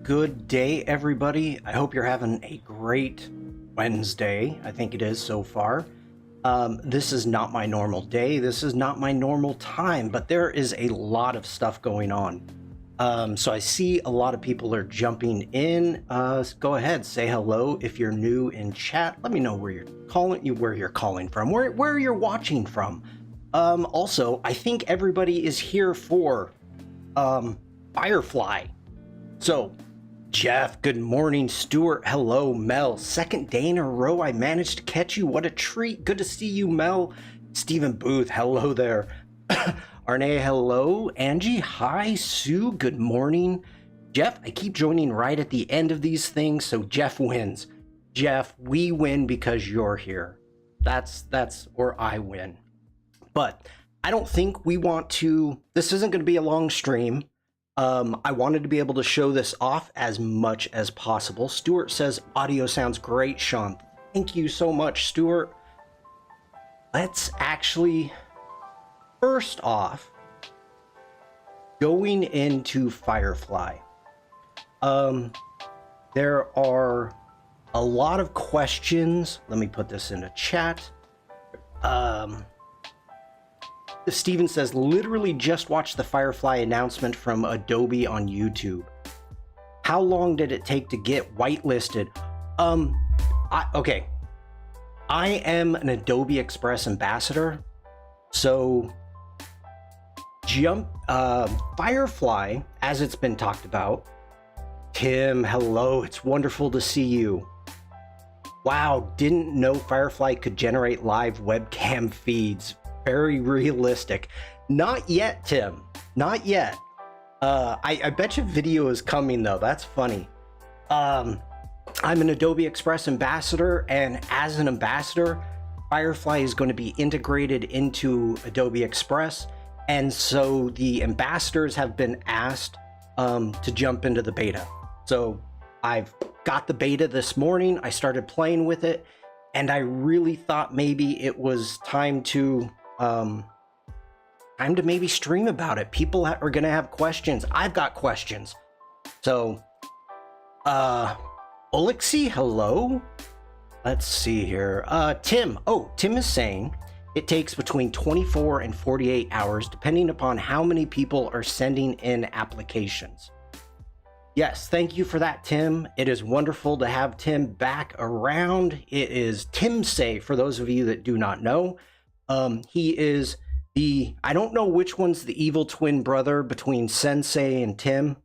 good day, everybody. I hope you're having a great Wednesday. I think it is so far. This is not my normal day. This is not my normal time, but there is a lot of stuff going on. So I see a lot of people are jumping in. Go ahead, say hello if you're new in chat. Let me know where you're calling from, where you're watching from. Also, I think everybody is here for Firefly. So, Jeff, good morning. Stuart, hello. Mel, second day in a row I managed to catch you. What a treat. Good to see you, Mel. Stephen Booth, hello there. Arne, hello. Angie, hi. Sue, good morning. Jeff, I keep joining right at the end of these things, so Jeff wins. Jeff, we win because you're here. Or I win. But I don't think we want to, this isn't going to be a long stream. I wanted to be able to show this off as much as possible. Stuart says, audio sounds great, Shawn. Thank you so much, Stuart. Let's actually, first off, going into Firefly. There are a lot of questions. Let me put this into chat. Steven says, literally just watched the Firefly announcement from Adobe on YouTube. How long did it take to get whitelisted? Okay. I am an Adobe Express ambassador. So Firefly, as it's been talked about. Tim, hello. It's wonderful to see you. Wow, didn't know Firefly could generate live webcam feeds. Very realistic. Not yet, Tim. Not yet. I bet you video is coming though. That's funny. I'm an Adobe Express ambassador, and as an ambassador, Firefly is going to be integrated into Adobe Express, and so the ambassadors have been asked to jump into the beta. So I've got the beta this morning. I started playing with it, and I really thought maybe it was time to maybe stream about it. People are gonna have questions. I've got questions. So, Olixie, hello. Let's see here. Tim. Oh, Tim is saying it takes between 24 and 48 hours, depending upon how many people are sending in applications. Yes, thank you for that, Tim. It is wonderful to have Tim back around. It is Tim Say, for those of you that do not know. He is I don't know which one's the evil twin brother between Sensei and Tim,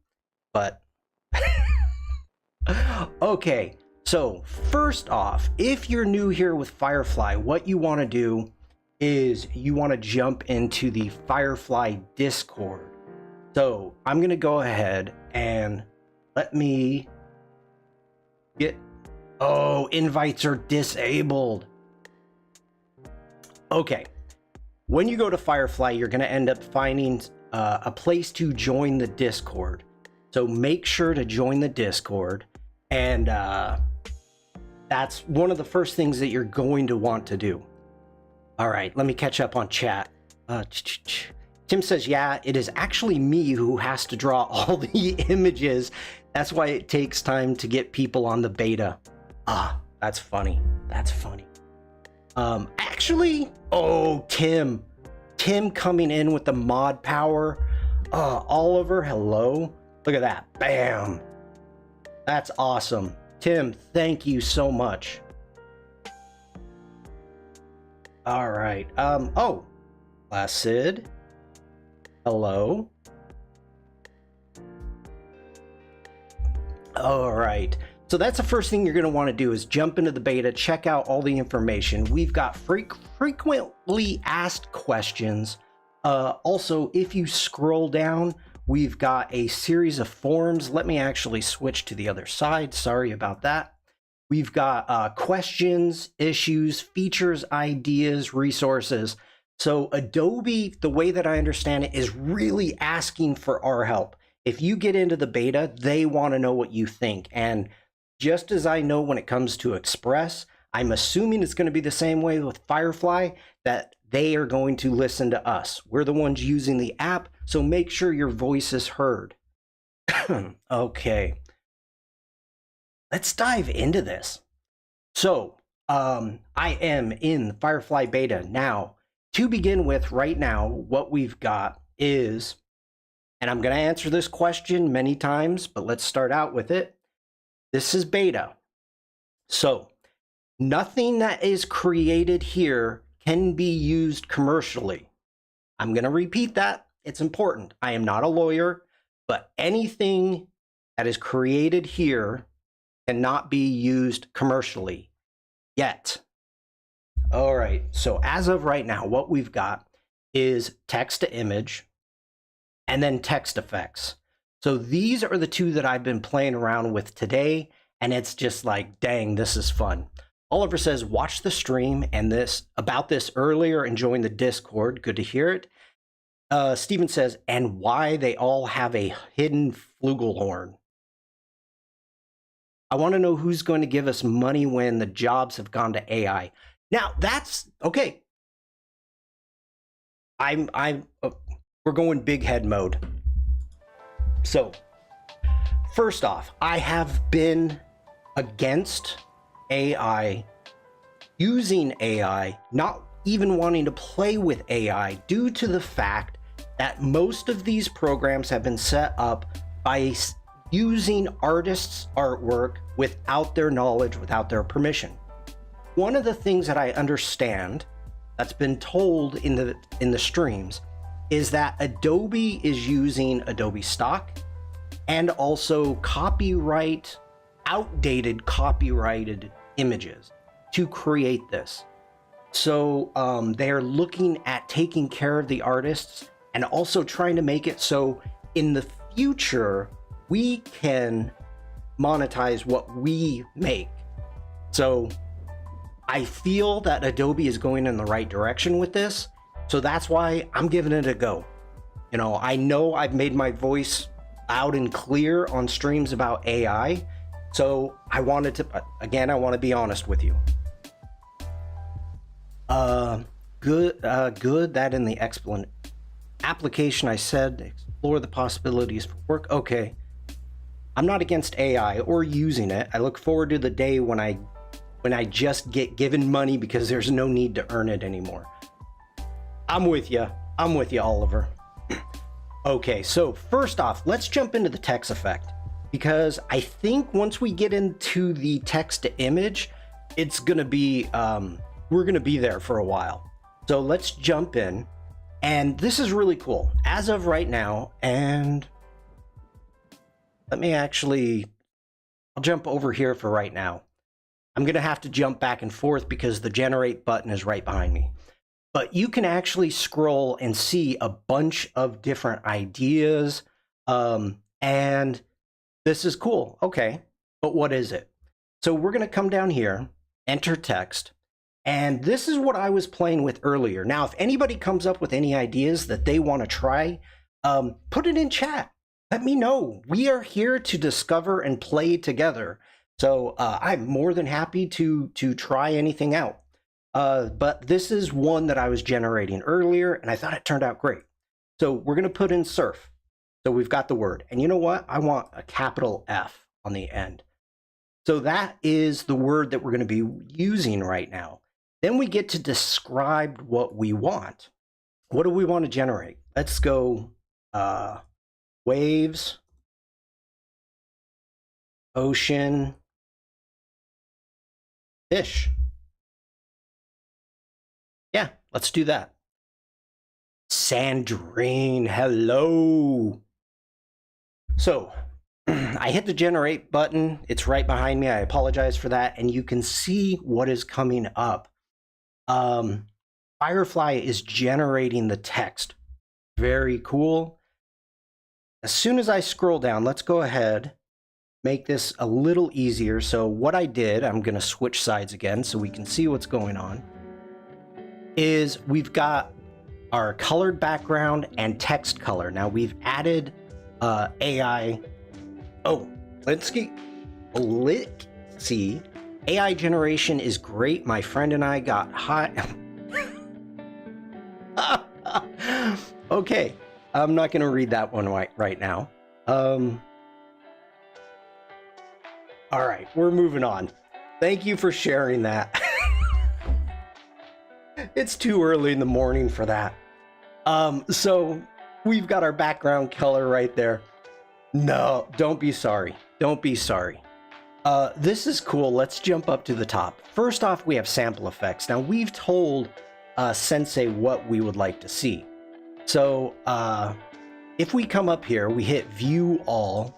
but okay. So first off, if you're new here with Firefly, what you want to do is you want to jump into the Firefly Discord. So I'm going to go ahead and let me get, invites are disabled. Okay, when you go to Firefly, you're going to end up finding a place to join the Discord. So make sure to join the Discord, and that's one of the first things that you're going to want to do. All right, let me catch up on chat. Tim says, yeah, it is actually me who has to draw all the images. That's why it takes time to get people on the beta. That's funny. That's funny. Actually, Tim coming in with the mod power. Oliver, hello. Look at that. Bam. That's awesome. Tim, thank you so much. All right. Placid. Hello. All right. So that's the first thing you're going to want to do is jump into the beta, check out all the information. We've got frequently asked questions. Also, if you scroll down, we've got a series of forums. Let me actually switch to the other side. Sorry about that. We've got questions, issues, features, ideas, resources. So Adobe, the way that I understand it, is really asking for our help. If you get into the beta, they want to know what you think. And just as I know when it comes to Express, I'm assuming it's going to be the same way with Firefly, that they are going to listen to us. We're the ones using the app, so make sure your voice is heard. Okay, let's dive into this. So I am in Firefly beta now. To begin with, right now, what we've got is, and I'm going to answer this question many times, but let's start out with it. This is beta. So nothing that is created here can be used commercially. I'm going to repeat that. It's important. I am not a lawyer, but anything that is created here cannot be used commercially yet. All right, so as of right now, what we've got is text to image and then text effects. So these are the two that I've been playing around with today, and it's just like, dang, this is fun. Oliver says, watch the stream and about this earlier and join the Discord. Good to hear it. Steven says, and why they all have a hidden flugelhorn. I want to know who's going to give us money when the jobs have gone to AI. Now that's okay. We're going big head mode. So first off, I have been against AI, using AI, not even wanting to play with AI due to the fact that most of these programs have been set up by using artists' artwork without their knowledge, without their permission. One of the things that I understand that's been told in the streams is that Adobe is using Adobe stock and also outdated copyrighted images to create this. So they're looking at taking care of the artists and also trying to make it so in the future we can monetize what we make. So I feel that Adobe is going in the right direction with this. So that's why I'm giving it a go. You know I've made my voice loud and clear on streams about AI. So I want to be honest with you. Good that in the application I said explore the possibilities for work. Okay. I'm not against AI or using it. I look forward to the day when I just get given money because there's no need to earn it anymore. I'm with you, Oliver. Okay, so first off, let's jump into the text effect, because I think once we get into the text to image, it's gonna be we're gonna be there for a while. So let's jump in, and this is really cool as of right now. And I'll jump over here for right now. I'm gonna have to jump back and forth because the generate button is right behind me. But you can actually scroll and see a bunch of different ideas. And this is cool. Okay, but what is it? So we're gonna come down here, enter text, and this is what I was playing with earlier. Now, if anybody comes up with any ideas that they wanna try, put it in chat. Let me know. We are here to discover and play together. So I'm more than happy to try anything out. But this is one that I was generating earlier, and I thought it turned out great. So we're going to put in surf. So we've got the word. And you know what? I want a capital F on the end. So that is the word that we're going to be using right now. Then we get to describe what we want. What do we want to generate? Let's go waves, ocean, fish. Yeah, let's do that. Sandrine, hello. So I hit the generate button. It's right behind me. I apologize for that. And you can see what is coming up. Firefly is generating the text. Very cool. As soon as I scroll down, let's go ahead, make this a little easier. So what I did, I'm going to switch sides again so we can see what's going on, is we've got our colored background and text color. Now we've added AI. Oh, let's see. AI generation is great. My friend and I got high. Okay, I'm not going to read that one right now. All right, we're moving on. Thank you for sharing that. It's too early in the morning for that. So we've got our background color right there. No, don't be sorry. Don't be sorry. This is cool. Let's jump up to the top. First off, we have sample effects. Now we've told Sensei what we would like to see. So if we come up here, we hit view all,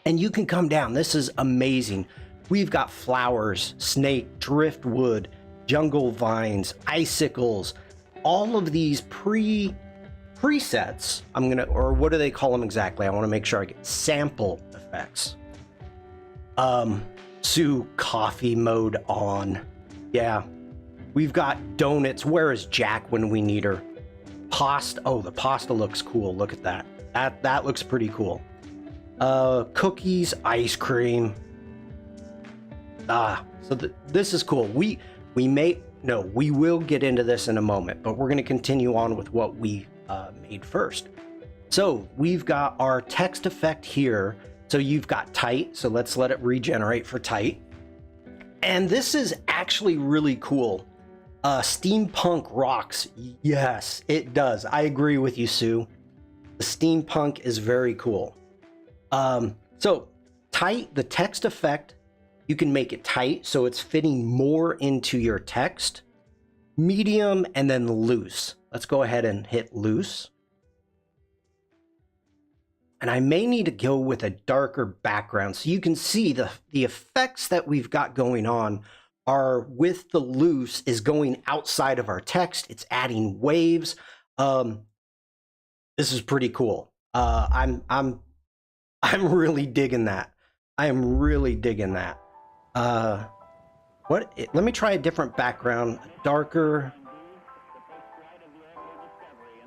and you can come down. This is amazing. We've got flowers, snake, driftwood, jungle vines, icicles, all of these presets. Or what do they call them exactly? I want to make sure I get sample effects. Sue, coffee mode on. Yeah. We've got donuts. Where is Jack when we need her? Pasta. Oh, the pasta looks cool. Look at that. That looks pretty cool. Cookies, ice cream. So this is cool. We will get into this in a moment, but we're going to continue on with what we made first. So we've got our text effect here. So you've got tight. So let's let it regenerate for tight. And this is actually really cool. Steampunk rocks. Yes, it does. I agree with you, Sue. The steampunk is very cool. So tight, the text effect, you can make it tight so it's fitting more into your text. Medium, and then loose. Let's go ahead and hit loose. And I may need to go with a darker background so you can see the effects that we've got going on are with the loose is going outside of our text. It's adding waves. This is pretty cool. I'm really digging that. I am really digging that. Let me try a different background, darker.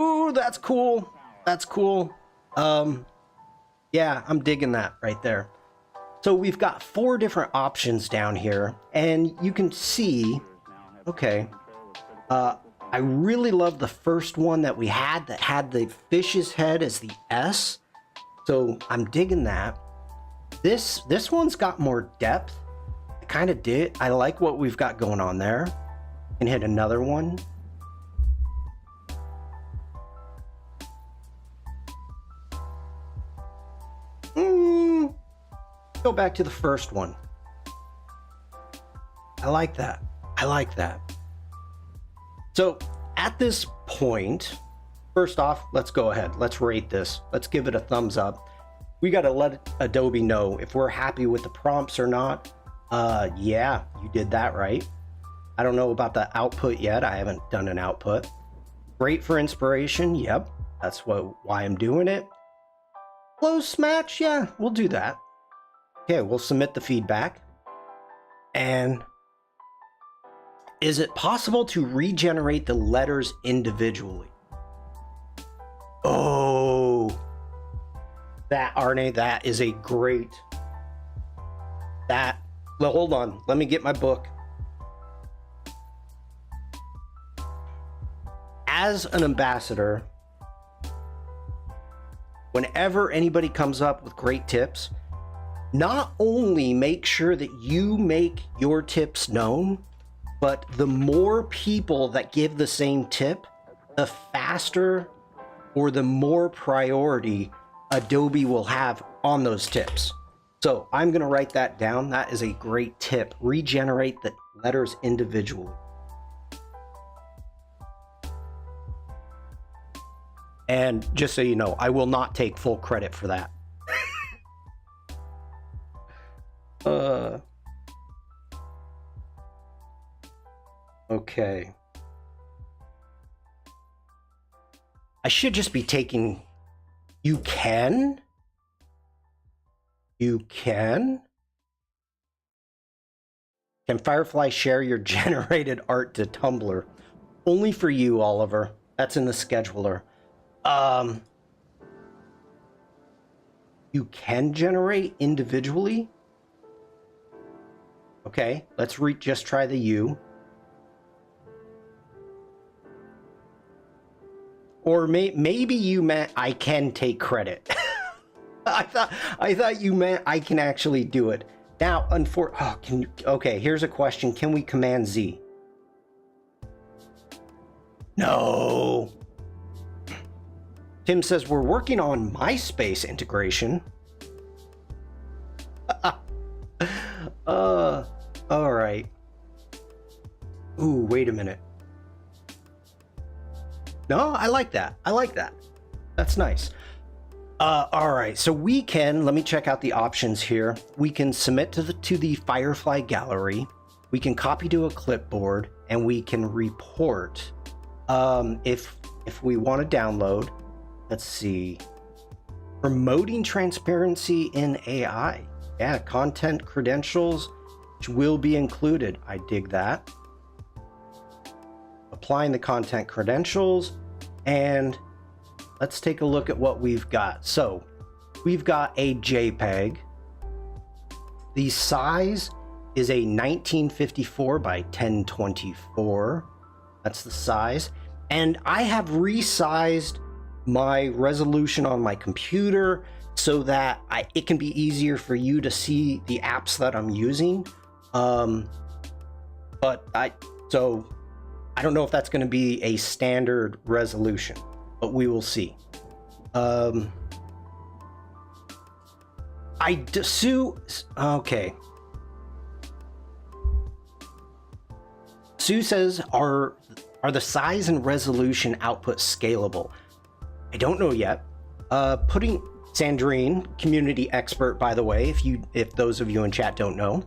Ooh, that's cool. That's cool. Yeah, I'm digging that right there. So we've got 4 different options down here, and you can see, okay, I really love the first one that we had that had the fish's head as the S. So I'm digging that. This one's got more depth. I kind of did. I like what we've got going on there. And hit another one. Go back to the first one. I like that. I like that. So at this point, first off, let's go ahead. Let's rate this. Let's give it a thumbs up. We got to let Adobe know if we're happy with the prompts or not. Yeah, you did that right. I don't know about the output yet. I haven't done an output. Great for inspiration. Yep, that's why I'm doing it. Close match. Yeah, we'll do that. Okay, we'll submit the feedback. And is it possible to regenerate the letters individually? Oh, that, Arne, that is a great, well, hold on. Let me get my book. As an ambassador, whenever anybody comes up with great tips, not only make sure that you make your tips known, but the more people that give the same tip, the faster or the more priority Adobe will have on those tips. So I'm going to write that down. That is a great tip. Regenerate the letters individually. And just so you know, I will not take full credit for that. Okay. I should just be taking, you can? Can Firefly share your generated art to Tumblr? Only for you, Oliver. That's in the scheduler. You can generate individually? Okay, let's just try the U. Or maybe you meant I can take credit. I thought you meant I can actually do it. Now, okay, here's a question. Can we Command Z? No. Tim says we're working on MySpace integration. All right. Ooh, wait a minute. No, I like that. I like that. That's nice. All right, so we can, let me check out the options here. We can submit to the Firefly gallery. We can copy to a clipboard, and we can report. If we want to download, let's see, promoting transparency in AI. Yeah, content credentials, which will be included. I dig that. Applying the content credentials, and let's take a look at what we've got. So we've got a JPEG. The size is a 1954 by 1024. That's the size. And I have resized my resolution on my computer so that it can be easier for you to see the apps that I'm using. But I don't know if that's going to be a standard resolution, but we will see. Okay. Sue says, are the size and resolution output scalable? I don't know yet. Putting Sandrine, community expert, by the way, if those of you in chat don't know,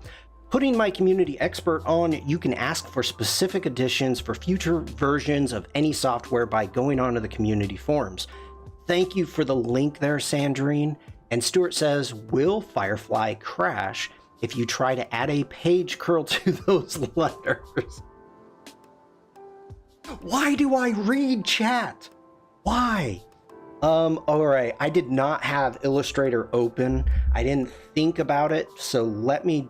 putting my community expert on, you can ask for specific additions for future versions of any software by going onto the community forums. Thank you for the link there, Sandrine. And Stuart says, will Firefly crash if you try to add a page curl to those letters? Why do I read chat? Why? All right, I did not have Illustrator open. I didn't think about it, so let me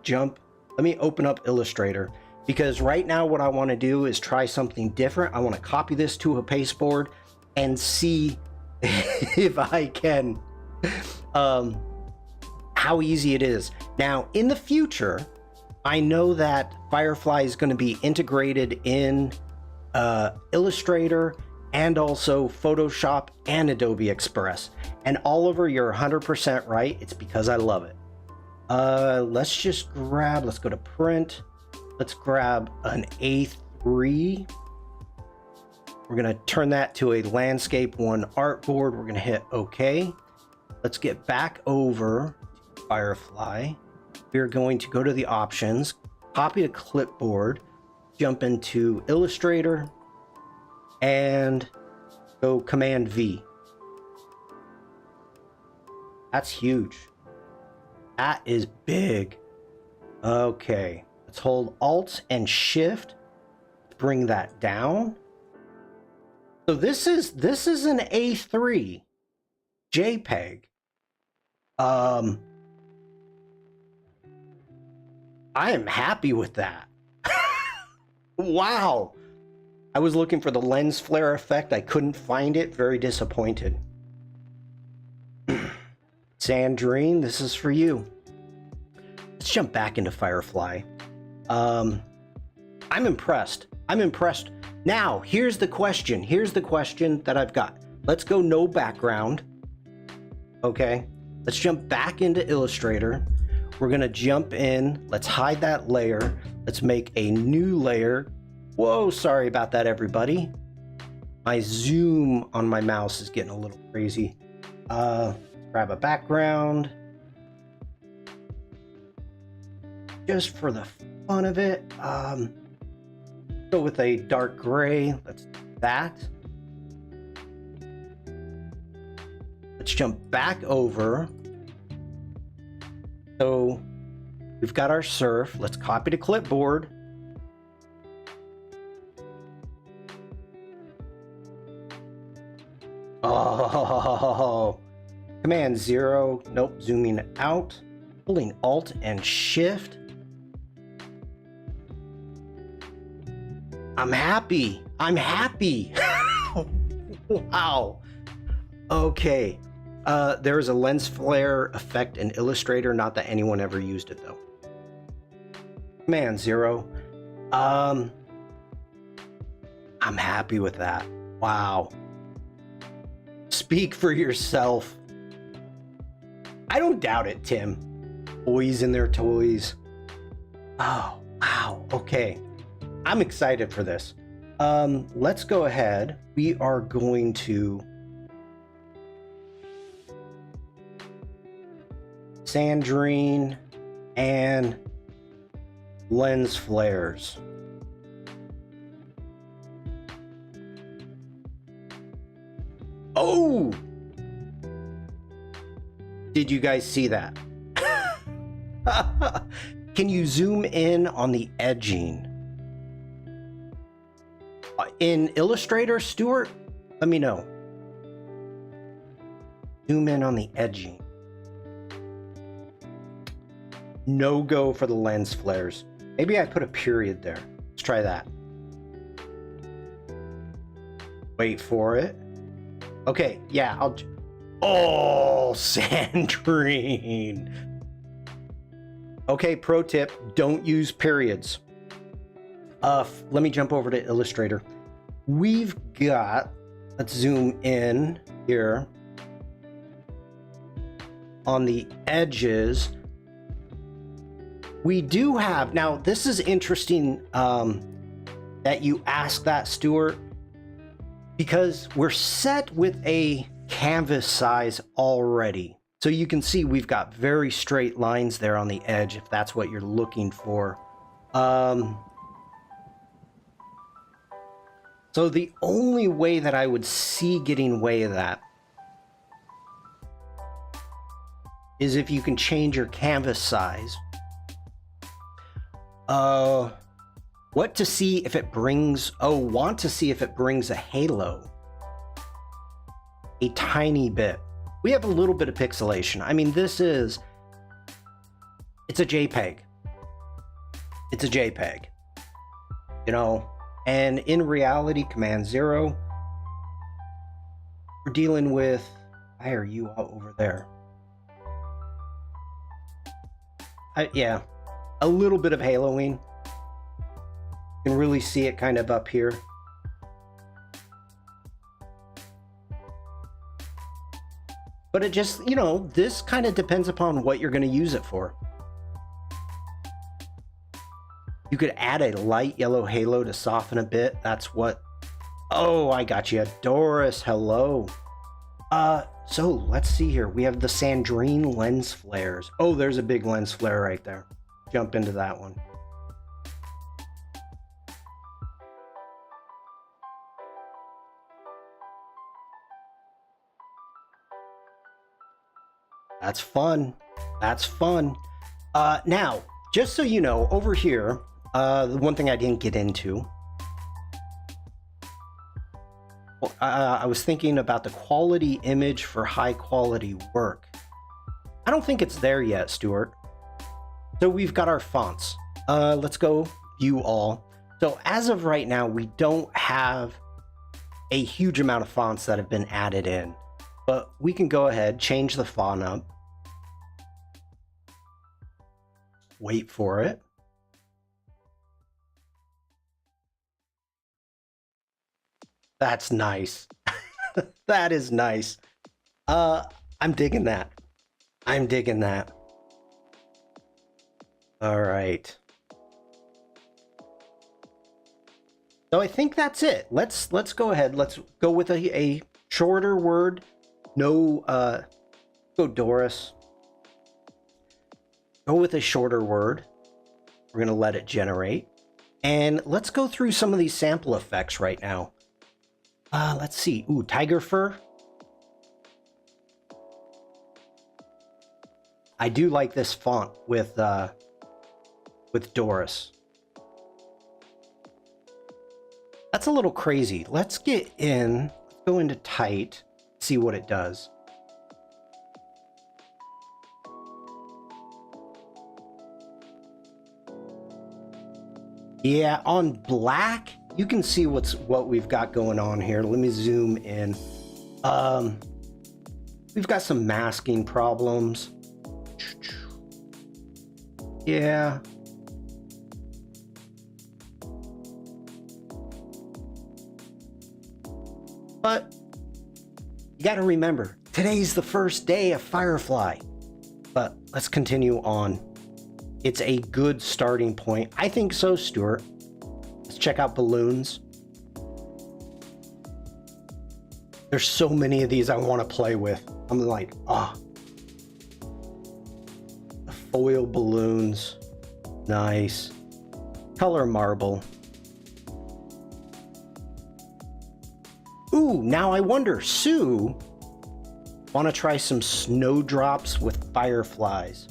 open up Illustrator, because right now what I want to do is try something different. I want to copy this to a pasteboard and see if I can, how easy it is. Now, in the future, I know that Firefly is going to be integrated in Illustrator and also Photoshop and Adobe Express. And Oliver, you're 100% right. It's because I love it. Let's go to print. Let's grab an A3. We're gonna turn that to a landscape one artboard. We're gonna hit OK. Let's get back over to Firefly. We're going to go to the options, copy to clipboard, jump into Illustrator, and go Command V. That's huge. That is big. Okay, let's hold Alt and Shift, bring that down. So this is an A3 JPEG. I am happy with that. Wow. I was looking for the lens flare effect. I couldn't find it. Very disappointed. Sandrine, this is for you. Let's jump back into Firefly. I'm impressed. Now, here's the question. Here's the question that I've got. Let's go no background. Okay. Let's jump back into Illustrator. We're going to jump in. Let's hide that layer. Let's make a new layer. Whoa, sorry about that, everybody. My zoom on my mouse is getting a little crazy. Grab a background. Just for the fun of it. Go with a dark gray. Let's do that. Let's jump back over. So we've got our surf. Let's copy to clipboard. Oh, Command 0. Nope, zooming out. Holding Alt and Shift. I'm happy. Wow. Okay. There is a lens flare effect in Illustrator. Not that anyone ever used it, though. Command 0. I'm happy with that. Wow. Speak for yourself. I don't doubt it, Tim. Boys and their toys. Oh, wow. Okay. I'm excited for this. Let's go ahead. We are going to Sandrine and lens flares. Oh! Did you guys see that? Can you zoom in on the edging? In Illustrator, Stuart? Let me know. Zoom in on the edging. No go for the lens flares. Maybe I put a period there. Let's try that. Wait for it. Okay, yeah, Oh, Sandrine. Okay, pro tip, don't use periods. Let me jump over to Illustrator. We've got, let's zoom in here on the edges. We do have, now this is interesting that you ask that, Stuart, because we're set with a canvas size already. So you can see we've got very straight lines there on the edge, if that's what you're looking for. So the only way that I would see getting away with that is if you can change your canvas size. What to see if it brings, want to see if it brings a halo. A tiny bit. We have a little bit of pixelation. I mean, it's a JPEG. It's a JPEG. You know, and in reality, Command 0, we're dealing with, why are you out over there? Yeah, a little bit of haloing. You can really see it kind of up here. But it just, you know, this kind of depends upon what you're going to use it for. You could add a light yellow halo to soften a bit. That's what... Oh, I got you. Doris, hello. So let's see here. We have the Sandrine lens flares. Oh, there's a big lens flare right there. Jump into that one. That's fun. That's fun. Now, just so you know, over here, the one thing I didn't get into, I was thinking about the quality image for high quality work. I don't think it's there yet, Stuart. So we've got our fonts. Let's go view all. So as of right now, we don't have a huge amount of fonts that have been added in, but we can go ahead, change the font up. Wait for it. That's nice. That is nice. I'm digging that. I'm digging that. All right. So I think that's it. Let's go ahead. Let's go with a shorter word. No, go Doris. Go with a shorter word. We're going to let it generate. And let's go through some of these sample effects right now. Let's see. Ooh, tiger fur. I do like this font with Doris. That's a little crazy. Let's get in. Let's go into tight. See what it does. Yeah, on black, you can see what we've got going on here. Let me zoom in. We've got some masking problems. Yeah. But you got to remember, today's the first day of Firefly. But let's continue on. It's a good starting point. I think so, Stuart. Let's check out balloons. There's so many of these I want to play with. I'm like, the foil balloons. Nice. Color marble. Ooh, now I wonder, Sue, want to try some snowdrops with fireflies.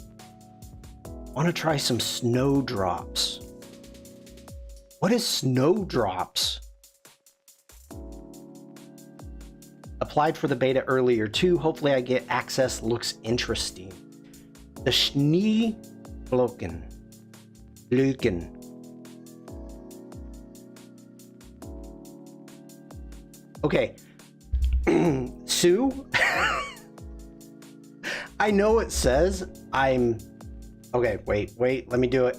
Want to try some snowdrops. What is snowdrops? Applied for the beta earlier too. Hopefully I get access. Looks interesting. The Schneeblocken. Luken. Okay. Sue? I know it says okay, wait, let me do it.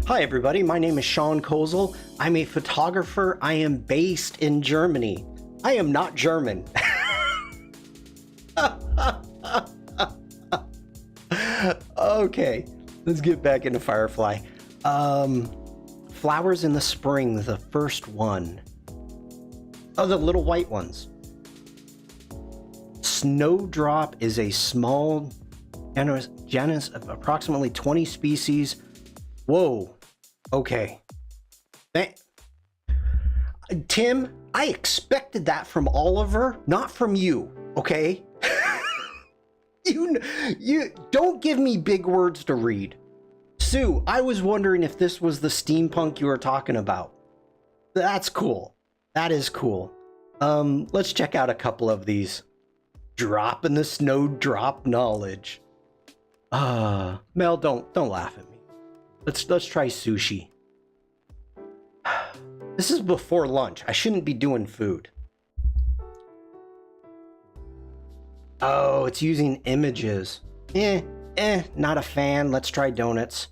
Hi everybody, my name is Shawn Kosel. I'm a photographer. I am based in Germany. I am not German. Okay, let's get back into Firefly. Flowers in the spring, the first one. Oh, the little white ones. Snowdrop is a small genus of approximately 20 species. Whoa. Okay. Tim, I expected that from Oliver, not from you, okay? You don't give me big words to read. Sue, I was wondering if this was the steampunk you were talking about. That's cool. That is cool. Let's check out a couple of these. Dropping the snowdrop knowledge. Mel, don't laugh at me. Let's try sushi. This is before lunch. I shouldn't be doing food. Oh, it's using images. Not a fan. Let's try donuts.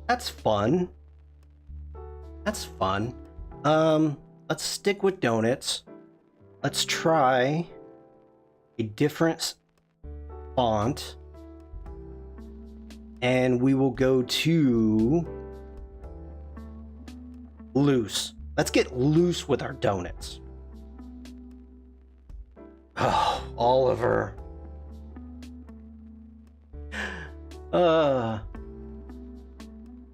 That's fun. That's fun. Let's stick with donuts. Let's try a different font. And we will go to loose. Let's get loose with our donuts. Oh, Oliver.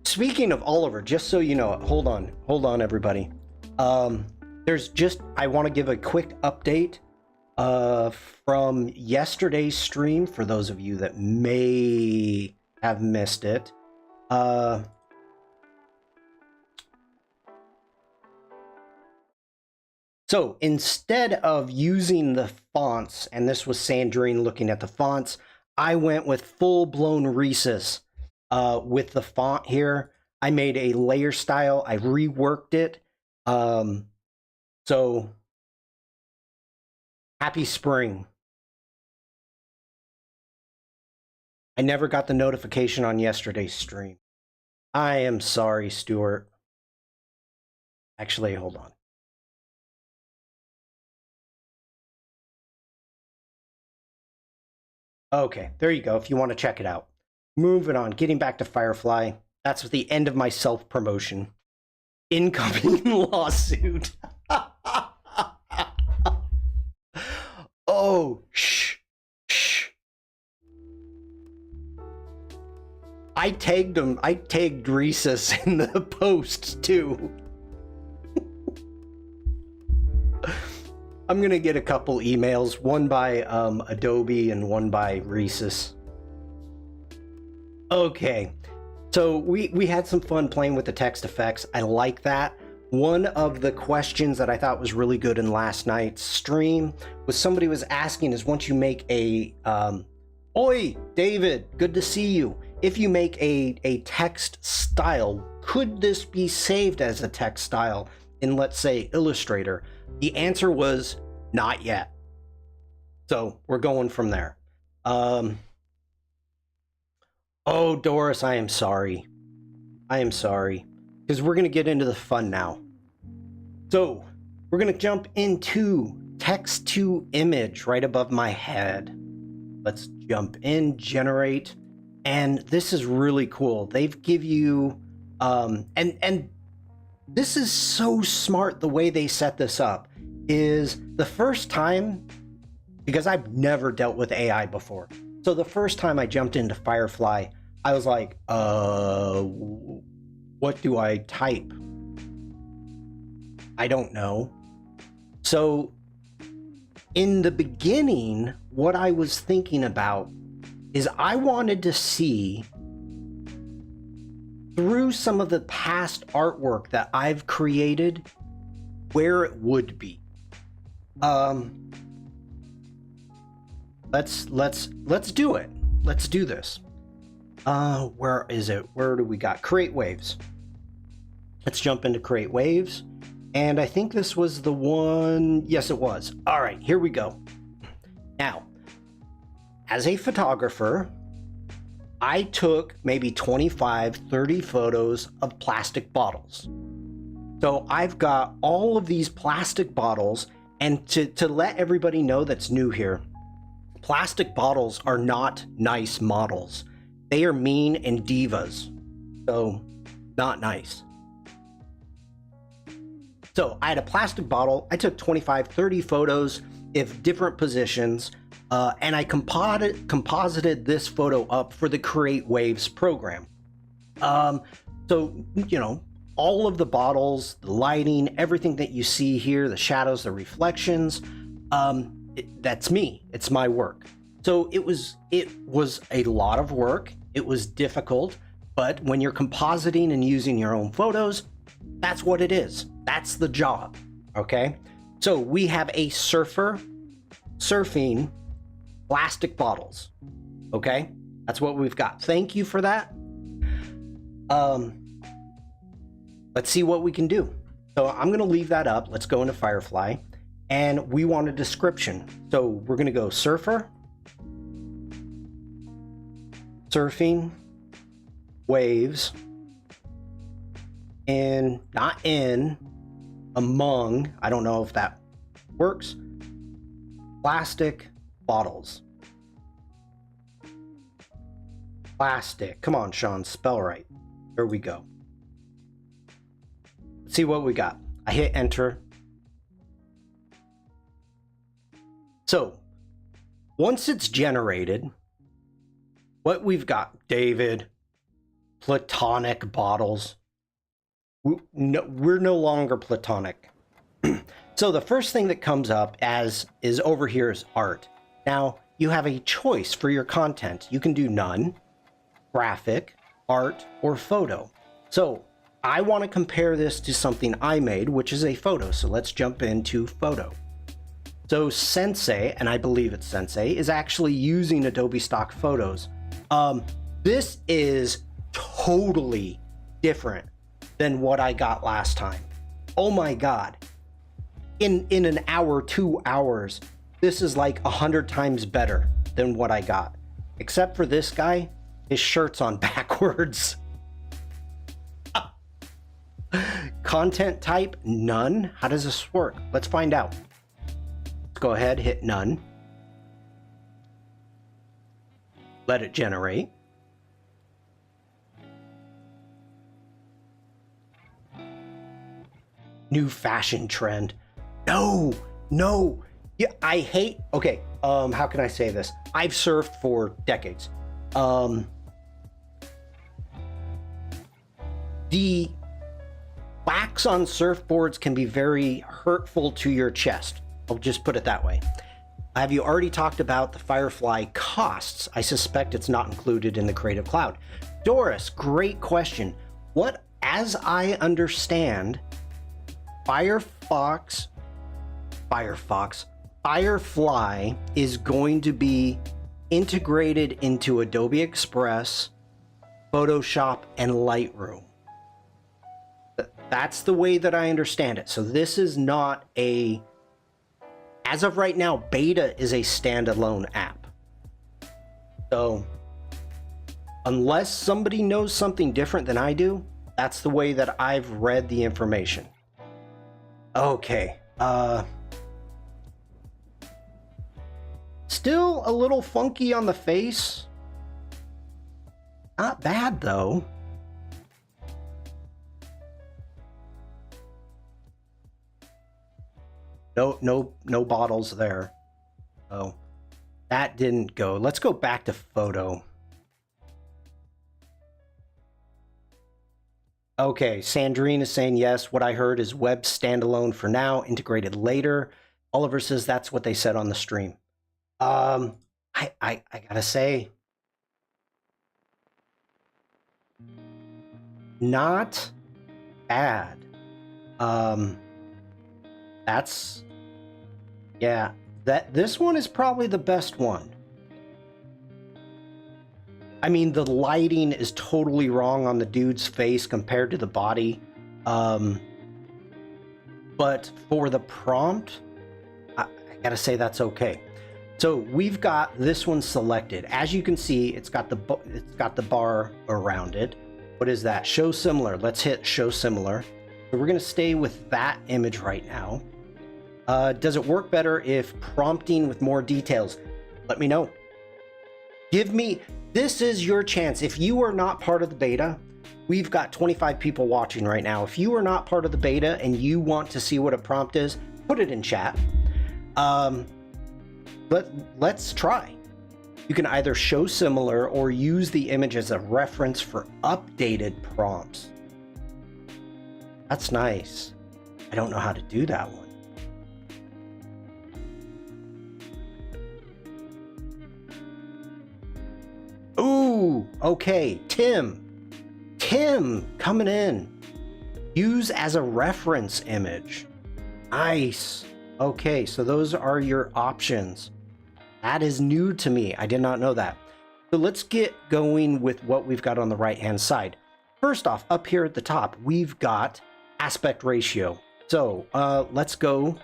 Speaking of Oliver, just so you know, hold on everybody. I want to give a quick update from yesterday's stream for those of you that may have missed it. So instead of using the fonts, and this was Sandrine looking at the fonts, I went with full-blown Rhesus with the font here. I made a layer style. I reworked it. So happy spring. I never got the notification on yesterday's stream. I am sorry, Stuart. Actually, hold on. Okay, there you go, if you want to check it out. Moving on, getting back to Firefly. That's the end of my self-promotion. Incoming lawsuit. Oh, shh. I tagged him. I tagged Rhesus in the post too. I'm gonna get a couple emails, one by Adobe and one by Rhesus. Okay, so we had some fun playing with the text effects. I like that. One of the questions that I thought was really good in last night's stream was somebody was asking is once you make a Oi, David, good to see you. If you make a text style, could this be saved as a text style in, let's say, Illustrator? The answer was not yet. So we're going from there. Oh, Doris, I am sorry. I am sorry, because we're going to get into the fun now. So we're going to jump into text to image right above my head. Let's jump in, generate. And this is really cool. They've give you, and this is so smart the way they set this up, is the first time, because I've never dealt with AI before. So the first time I jumped into Firefly, I was like, what do I type? I don't know. So in the beginning, what I was thinking about is I wanted to see through some of the past artwork that I've created where it would be. Let's do it. Let's do this. Where is it? Where do we got? Create waves. Let's jump into create waves. And I think this was the one. Yes, it was. All right, here we go. Now, as a photographer, I took maybe 25, 30 photos of plastic bottles. So I've got all of these plastic bottles, and to let everybody know that's new here, plastic bottles are not nice models. They are mean and divas. So, not nice. So I had a plastic bottle. I took 25, 30 photos of different positions, and I composited this photo up for the Create Waves program. So, you know, all of the bottles, the lighting, everything that you see here, the shadows, the reflections, that's me. It's my work. So it was a lot of work. It was difficult, but when you're compositing and using your own photos, that's what it is. That's the job. Okay. So we have a surfer surfing plastic bottles. Okay. That's what we've got. Thank you for that. Let's see what we can do. So I'm going to leave that up. Let's go into Firefly, and we want a description. So we're going to go surfer, surfing, waves, and not in, among, I don't know if that works, plastic bottles. Plastic. Come on, Shawn, spell right. There we go. Let's see what we got. I hit enter. So once it's generated, what we've got, David, platonic bottles. We're no longer platonic. So the first thing that comes up as is over here is art. Now you have a choice for your content. You can do none, graphic, art, or photo. So I want to compare this to something I made, which is a photo. So let's jump into photo. So Sensei, and I believe it's Sensei, is actually using Adobe stock photos. This is totally different than what I got last time. Oh my God. In an hour, 2 hours, this is like 100 times better than what I got. Except for this guy, his shirt's on backwards. Content type, none. How does this work? Let's find out. Let's go ahead, hit none. Let it generate. New fashion trend. No. Yeah, I hate, okay, how can I say this? I've surfed for decades. The wax on surfboards can be very hurtful to your chest. I'll just put it that way. Have you already talked about the Firefly costs? I suspect it's not included in the Creative Cloud. Doris, great question. What, as I understand, Firefly is going to be integrated into Adobe Express, Photoshop, and Lightroom. That's the way that I understand it. So this is not a, as of right now, beta is a standalone app. So unless somebody knows something different than I do, That's the way that I've read the information. Okay. Still a little funky on the face. Not bad though. No bottles there. Oh, that didn't go. Let's go back to photo. Okay, Sandrine is saying yes. What I heard is web standalone for now, integrated later. Oliver says that's what they said on the stream. I gotta say, not bad. That's, yeah, this one is probably the best one. I mean, the lighting is totally wrong on the dude's face compared to the body. But for the prompt, I gotta say that's okay. So we've got this one selected. As you can see, it's got the bar around it. What is that? Show similar. Let's hit show similar. So we're gonna stay with that image right now. Does it work better if prompting with more details? Let me know. This is your chance. If you are not part of the beta, we've got 25 people watching right now. If you are not part of the beta and you want to see what a prompt is, put it in chat. Let's try. You can either show similar or use the image as a reference for updated prompts. That's nice. I don't know how to do that one. Ooh, okay, Tim coming in. Use as a reference image. Nice. Okay, so those are your options. That is new to me. I did not know that. So let's get going with what we've got on the right-hand side. First off, up here at the top, we've got aspect ratio. So let's go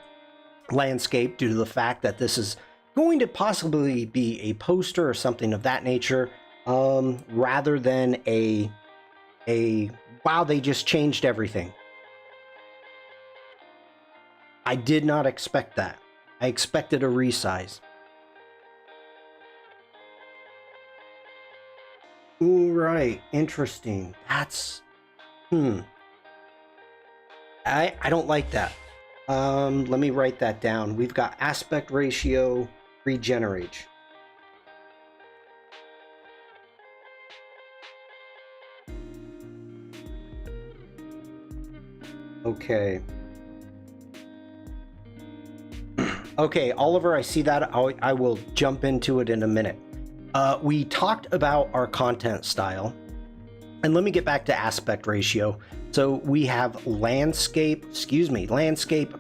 landscape due to the fact that this is going to possibly be a poster or something of that nature, rather than a wow, they just changed everything. I did not expect that. I expected a resize. Ooh, right, interesting. That's I don't like that. Let me write that down. We've got aspect ratio regenerate. Okay. Okay, Oliver, I see that. I will jump into it in a minute. We talked about our content style, and let me get back to aspect ratio. So we have landscape,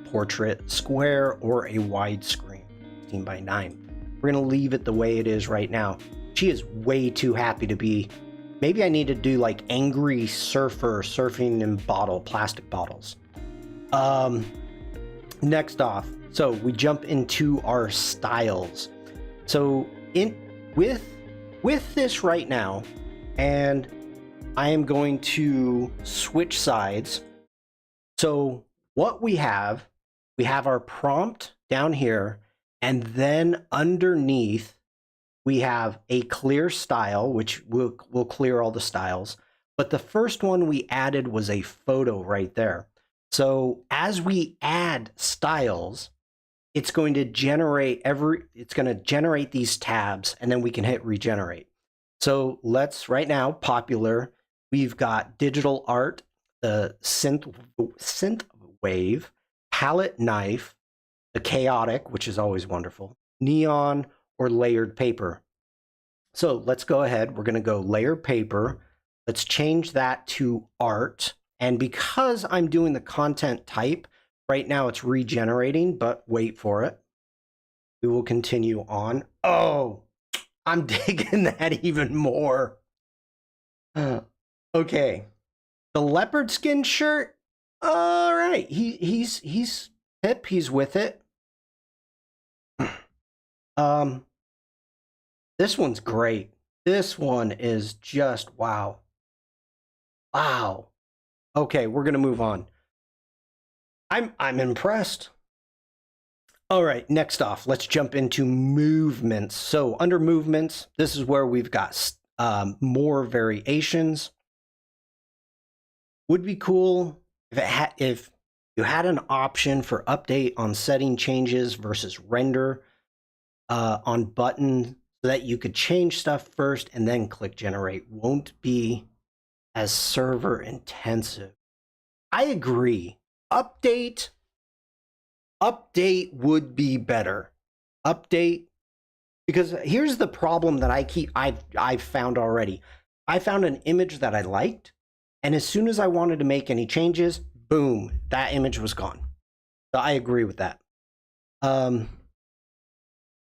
portrait, square, or a widescreen, 16:9. We're gonna leave it the way it is right now. She is way too happy to be. Maybe I need to do like angry surfer surfing in plastic bottles. Next off, so we jump into our styles. So with this right now, and I am going to switch sides. So what we have our prompt down here, and then underneath we have a clear style, which will clear all the styles. But the first one we added was a photo right there. So as we add styles, it's going to generate these tabs, and then we can hit regenerate. So let's, right now, popular, we've got digital art, the synth wave, palette knife, the chaotic, which is always wonderful, neon, or layered paper. So let's go ahead. We're going to go layer paper. Let's change that to art. And because I'm doing the content type, right now it's regenerating, but wait for it. We will continue on. Oh, I'm digging that even more. Okay. The leopard skin shirt. All right. He's hip. He's with it. This one's great. This one is just wow. Wow. Okay, we're gonna move on. I'm impressed. All right, next off, let's jump into movements. So under movements, this is where we've got more variations. Would be cool if you had an option for update on setting changes versus render on button so that you could change stuff first and then click generate. Won't be as server intensive. I agree. Update would be better. Update, because here's the problem that I've found already. I found an image that I liked, and as soon as I wanted to make any changes, boom, that image was gone. So I agree with that.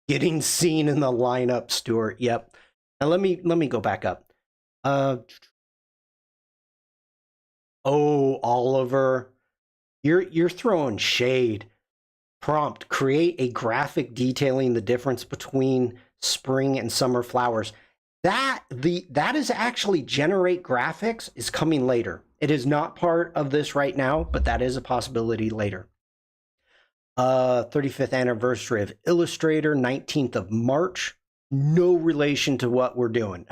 Getting seen in the lineup, Stuart. Yep. Now let me go back up. Oh, Oliver, you're throwing shade. Prompt: create a graphic detailing the difference between spring and summer flowers. That is actually generate graphics is coming later. It is not part of this right now, but that is a possibility later. 35th anniversary of Illustrator, 19th of March. No relation to what we're doing.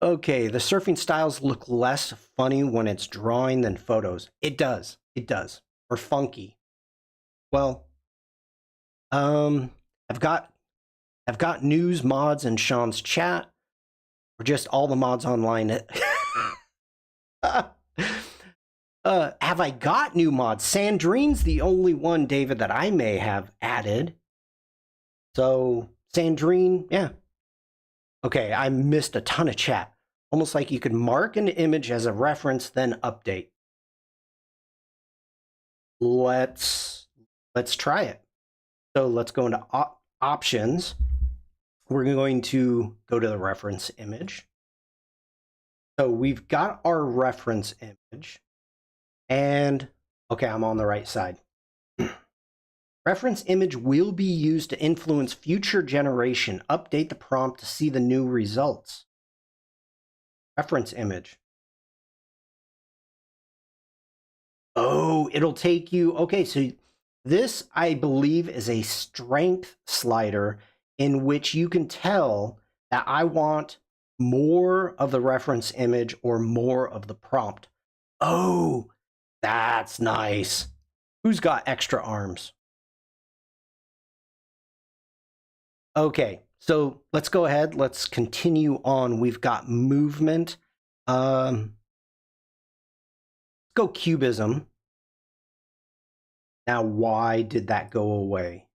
Okay, the surfing styles look less funny when it's drawing than photos. It does. It does. Or funky. Well, I've got news, mods, and Shawn's chat, or just all the mods online. Have I got new mods? Sandrine's the only one, David, that I may have added. So Sandrine, yeah. Okay, I missed a ton of chat. Almost like you could mark an image as a reference, then update. Let's try it. So let's go into options. We're going to go to the reference image. So we've got our reference image. And okay, I'm on the right side. Reference image will be used to influence future generation. Update the prompt to see the new results. Reference image. Oh, it'll take you. Okay, so this, I believe, is a strength slider in which you can tell that I want more of the reference image or more of the prompt. Oh, that's nice. Who's got extra arms? Okay, so let's go ahead. Let's continue on. We've got movement. Let's go cubism. Now, why did that go away?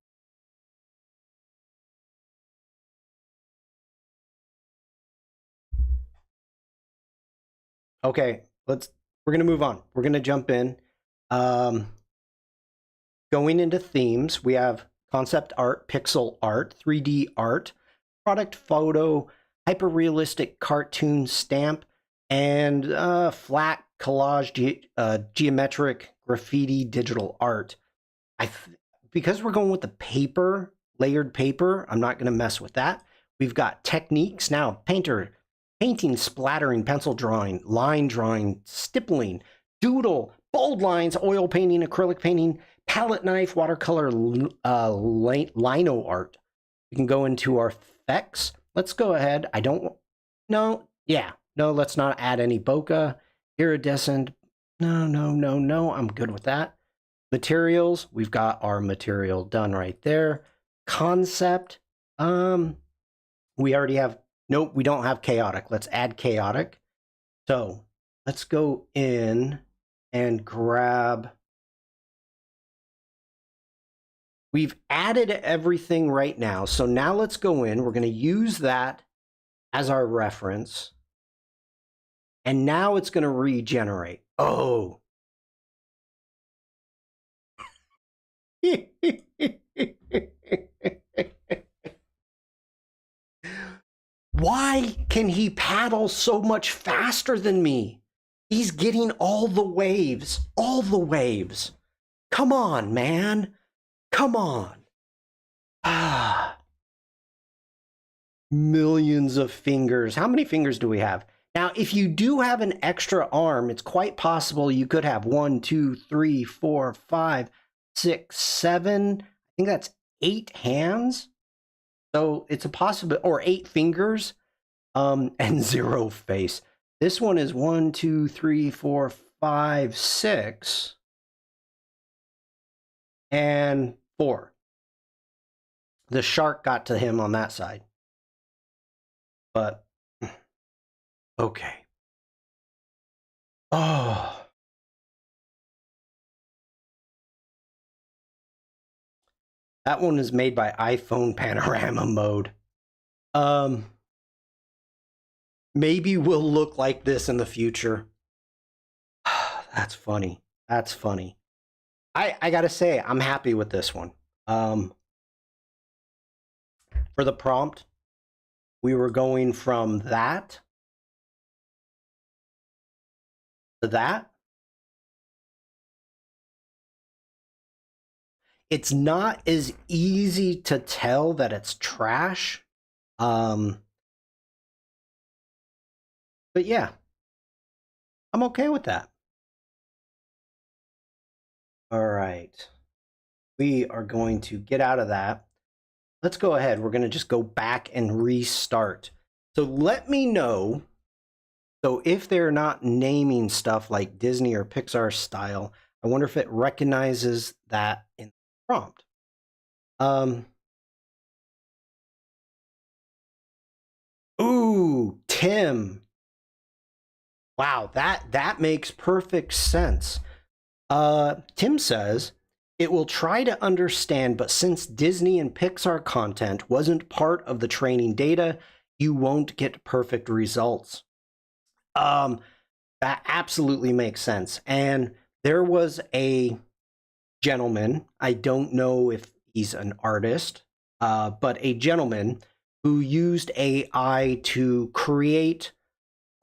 Okay, we're going to move on. We're going to jump in. Going into themes, we have concept art, pixel art, 3D art, product photo, hyper-realistic cartoon stamp, and flat collage, geometric graffiti digital art. Because we're going with the paper, layered paper, I'm not going to mess with that. We've got techniques now: painting, splattering, pencil drawing, line drawing, stippling, doodle, bold lines, oil painting, acrylic painting, palette knife, watercolor, lino art. We can go into our effects. Let's go ahead. No, let's not add any bokeh, iridescent. No, I'm good with that. Materials, we've got our material done right there. Concept, we already have, nope, we don't have chaotic. Let's add chaotic. So let's go in and grab. We've added everything right now. So now let's go in. We're going to use that as our reference. And now it's going to regenerate. Oh. Why can he paddle so much faster than me? He's getting all the waves. All the waves. Come on, man. Come on. Ah. Millions of fingers. How many fingers do we have? Now, if you do have an extra arm, it's quite possible you could have 1, 2, 3, 4, 5, 6, 7. I think that's 8 hands. So it's a possibility, or 8 fingers, and 0 face. This one is 1, 2, 3, 4, 5, 6, and 4. The shark got to him on that side. But, okay. Oh. That one is made by iPhone Panorama Mode. Maybe we'll look like this in the future. That's funny. That's funny. I gotta say, I'm happy with this one. For the prompt, we were going from that to that. It's not as easy to tell that it's trash. But yeah, I'm okay with that. All right. We are going to get out of that. Let's go ahead. We're going to just go back and restart. So let me know. So if they're not naming stuff like Disney or Pixar style, I wonder if it recognizes that in the prompt. Ooh, Tim. Wow, that makes perfect sense. Tim says, it will try to understand, but since Disney and Pixar content wasn't part of the training data, you won't get perfect results. That absolutely makes sense. And there was a gentleman, I don't know if he's an artist, but a gentleman who used AI to create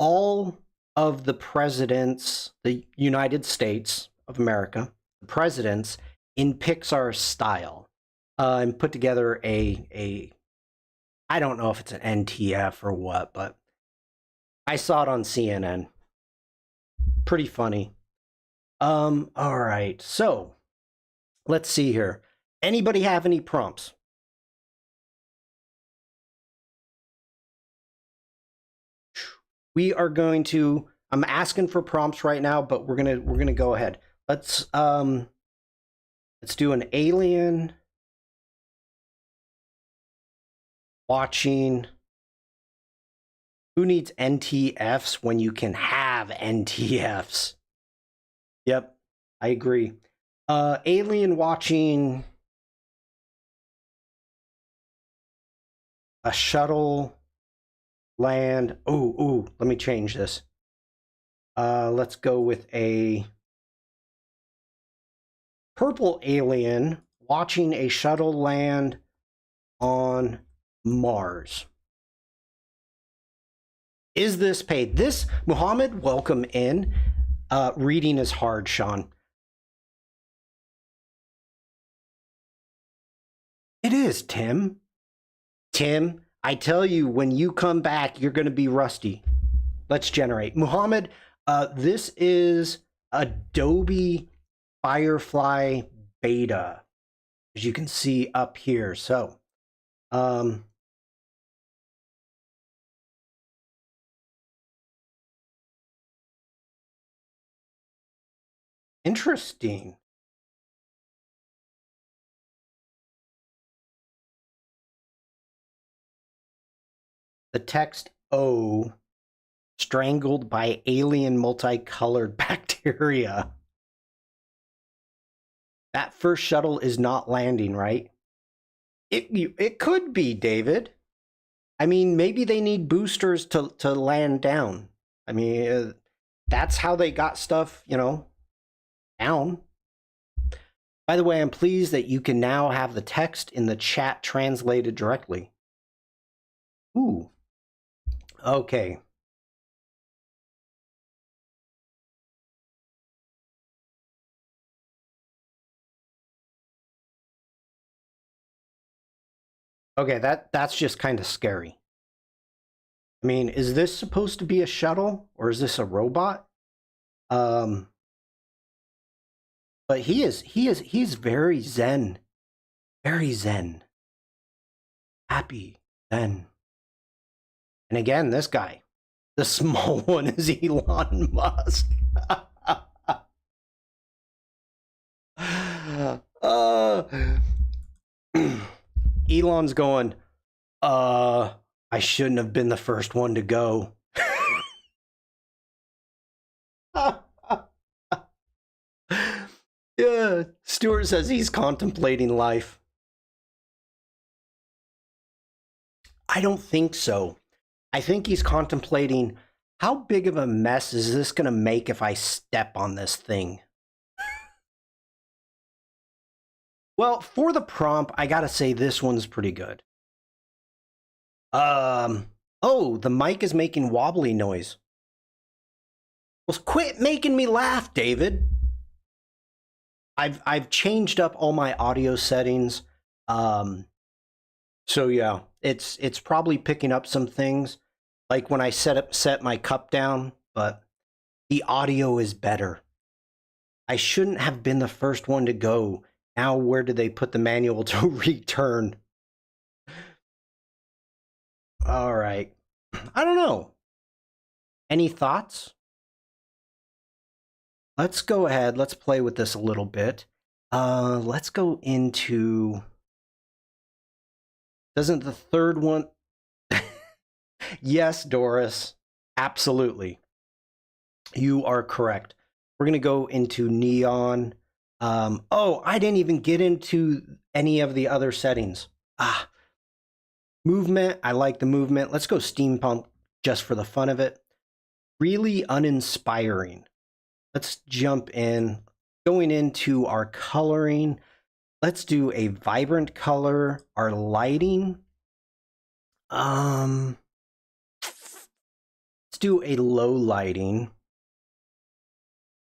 all of the presidents, the United States of America, the presidents in Pixar style, and put together a I don't know if it's an NTF or what, but I saw it on CNN. Pretty funny. All right, so let's see here. Anybody have any prompts? We are going to. I'm asking for prompts right now, but we're gonna go ahead. Let's do an alien watching. Who needs NTFs when you can have NTFs? Yep, I agree. Alien watching a shuttle land. Ooh, let me change this. Let's go with a purple alien watching a shuttle land on Mars. Is this paid? This, Muhammad, welcome in. Reading is hard, Shawn. It is, Tim. Tim, I tell you, when you come back, you're going to be rusty. Let's generate. Muhammad, this is Adobe Firefly Beta, as you can see up here. So, interesting. The text O, strangled by alien multicolored bacteria. That first shuttle is not landing, right? It could be, David. I mean, maybe they need boosters to land down. I mean, that's how they got stuff, down. By the way, I'm pleased that you can now have the text in the chat translated directly. Ooh. Okay. Okay, that's just kind of scary. I mean, is this supposed to be a shuttle or is this a robot? But he's very zen. Very zen. Happy zen. And again, this guy. The small one is Elon Musk. Elon's going, I shouldn't have been the first one to go. Yeah, Stuart says he's contemplating life. I don't think so. I think he's contemplating, how big of a mess is this going to make if I step on this thing? Well, for the prompt, I gotta say this one's pretty good. Oh, the mic is making wobbly noise. Well, quit making me laugh, David. I've changed up all my audio settings. So yeah, it's probably picking up some things, like when I set my cup down, but the audio is better. I shouldn't have been the first one to go. Now, where did they put the manual to return? All right. I don't know. Any thoughts? Let's go ahead. Let's play with this a little bit. Let's go into... Doesn't the third one... Yes, Doris. Absolutely. You are correct. We're going to go into neon. Oh, I didn't even get into any of the other settings. Movement. I like the movement. Let's go steampunk just for the fun of it. Really uninspiring. Let's jump in. Going into our coloring. Let's do a vibrant color. Our lighting. Let's do a low lighting.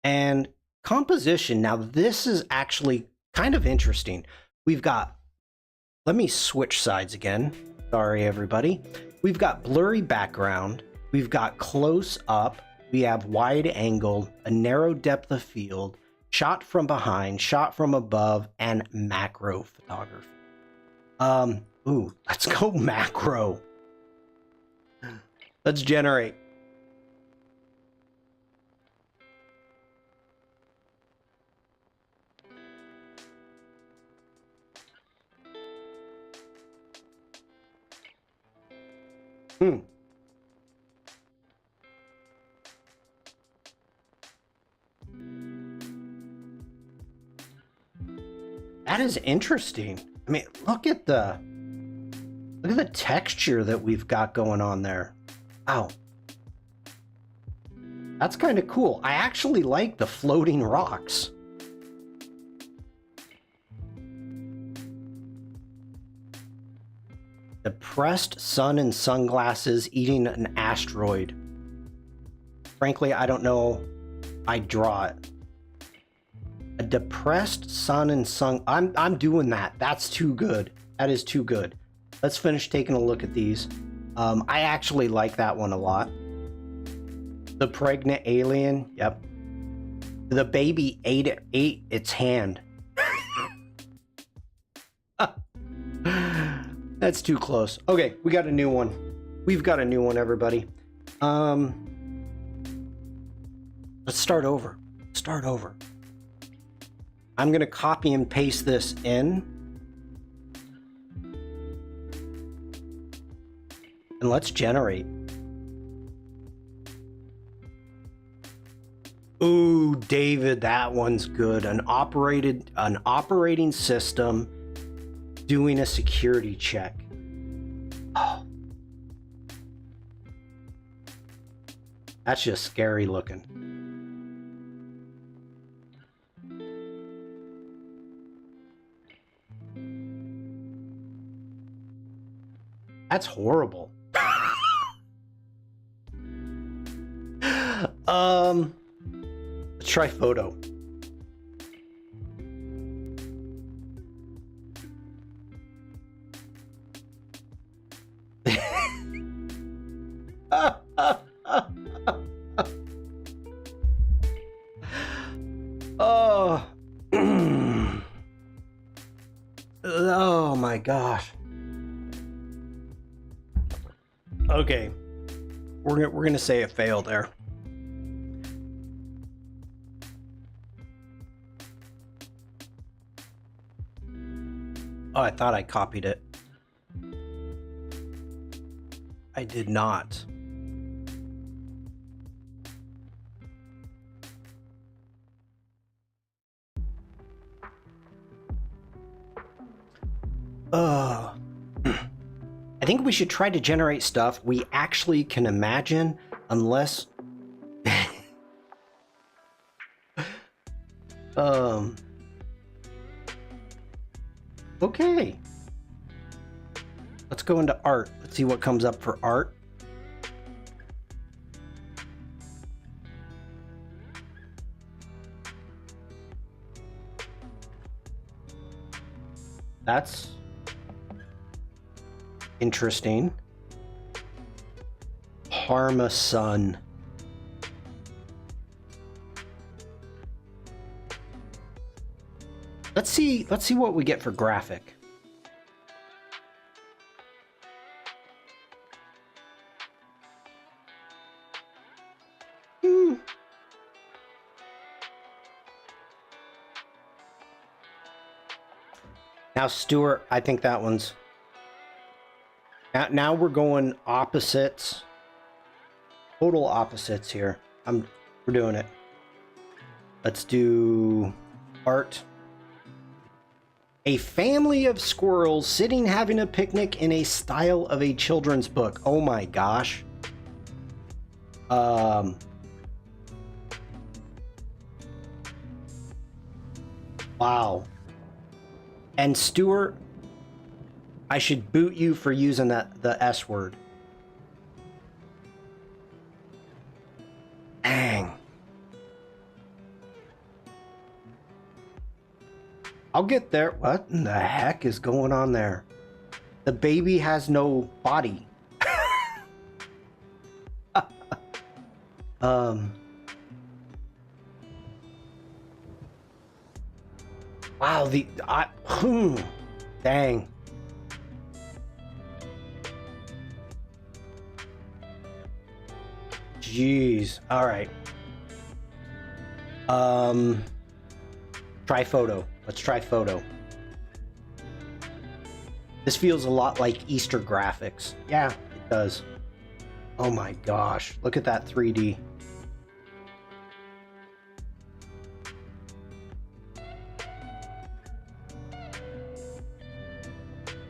And composition. Now, this is actually kind of interesting. We've got, let me switch sides again. Sorry, everybody. We've got blurry background. We've got close up. We have wide angle, a narrow depth of field, shot from behind, shot from above, and macro photography. Ooh, let's go macro. Let's generate. That is interesting. I mean, look at the texture that we've got going on there. Wow. That's kind of cool. I actually like the floating rocks. Depressed sun and sunglasses eating an asteroid. Frankly, I don't know. I draw it. A depressed sun and I'm doing that. That's too good. That is too good. Let's finish taking a look at these. I actually like that one a lot. The pregnant alien. Yep. The baby ate its hand. That's too close. Okay, we got a new one. We've got a new one, everybody. Let's start over. Start over. I'm going to copy and paste this in. And let's generate. Ooh, David, that one's good. An operating system doing a security check. Oh. That's just scary looking. That's horrible. Let's try photo. Okay, we're gonna say it failed there. Oh, I thought I copied it. I did not. I think we should try to generate stuff we actually can imagine, unless... Okay. Let's go into art. Let's see what comes up for art. That's interesting. Parmesan. Let's see what we get for graphic. Now, Stuart, I think that one's... Now we're going opposites. Total opposites here. We're doing it. Let's do art. A family of squirrels sitting having a picnic in a style of a children's book. Oh my gosh. Wow. And Stuart, I should boot you for using the S word. Dang. I'll get there. What in the heck is going on there? The baby has no body. Wow, dang. Jeez. All right. Try photo. Let's try photo. This feels a lot like Easter graphics. Yeah, it does. Oh my gosh. Look at that 3D.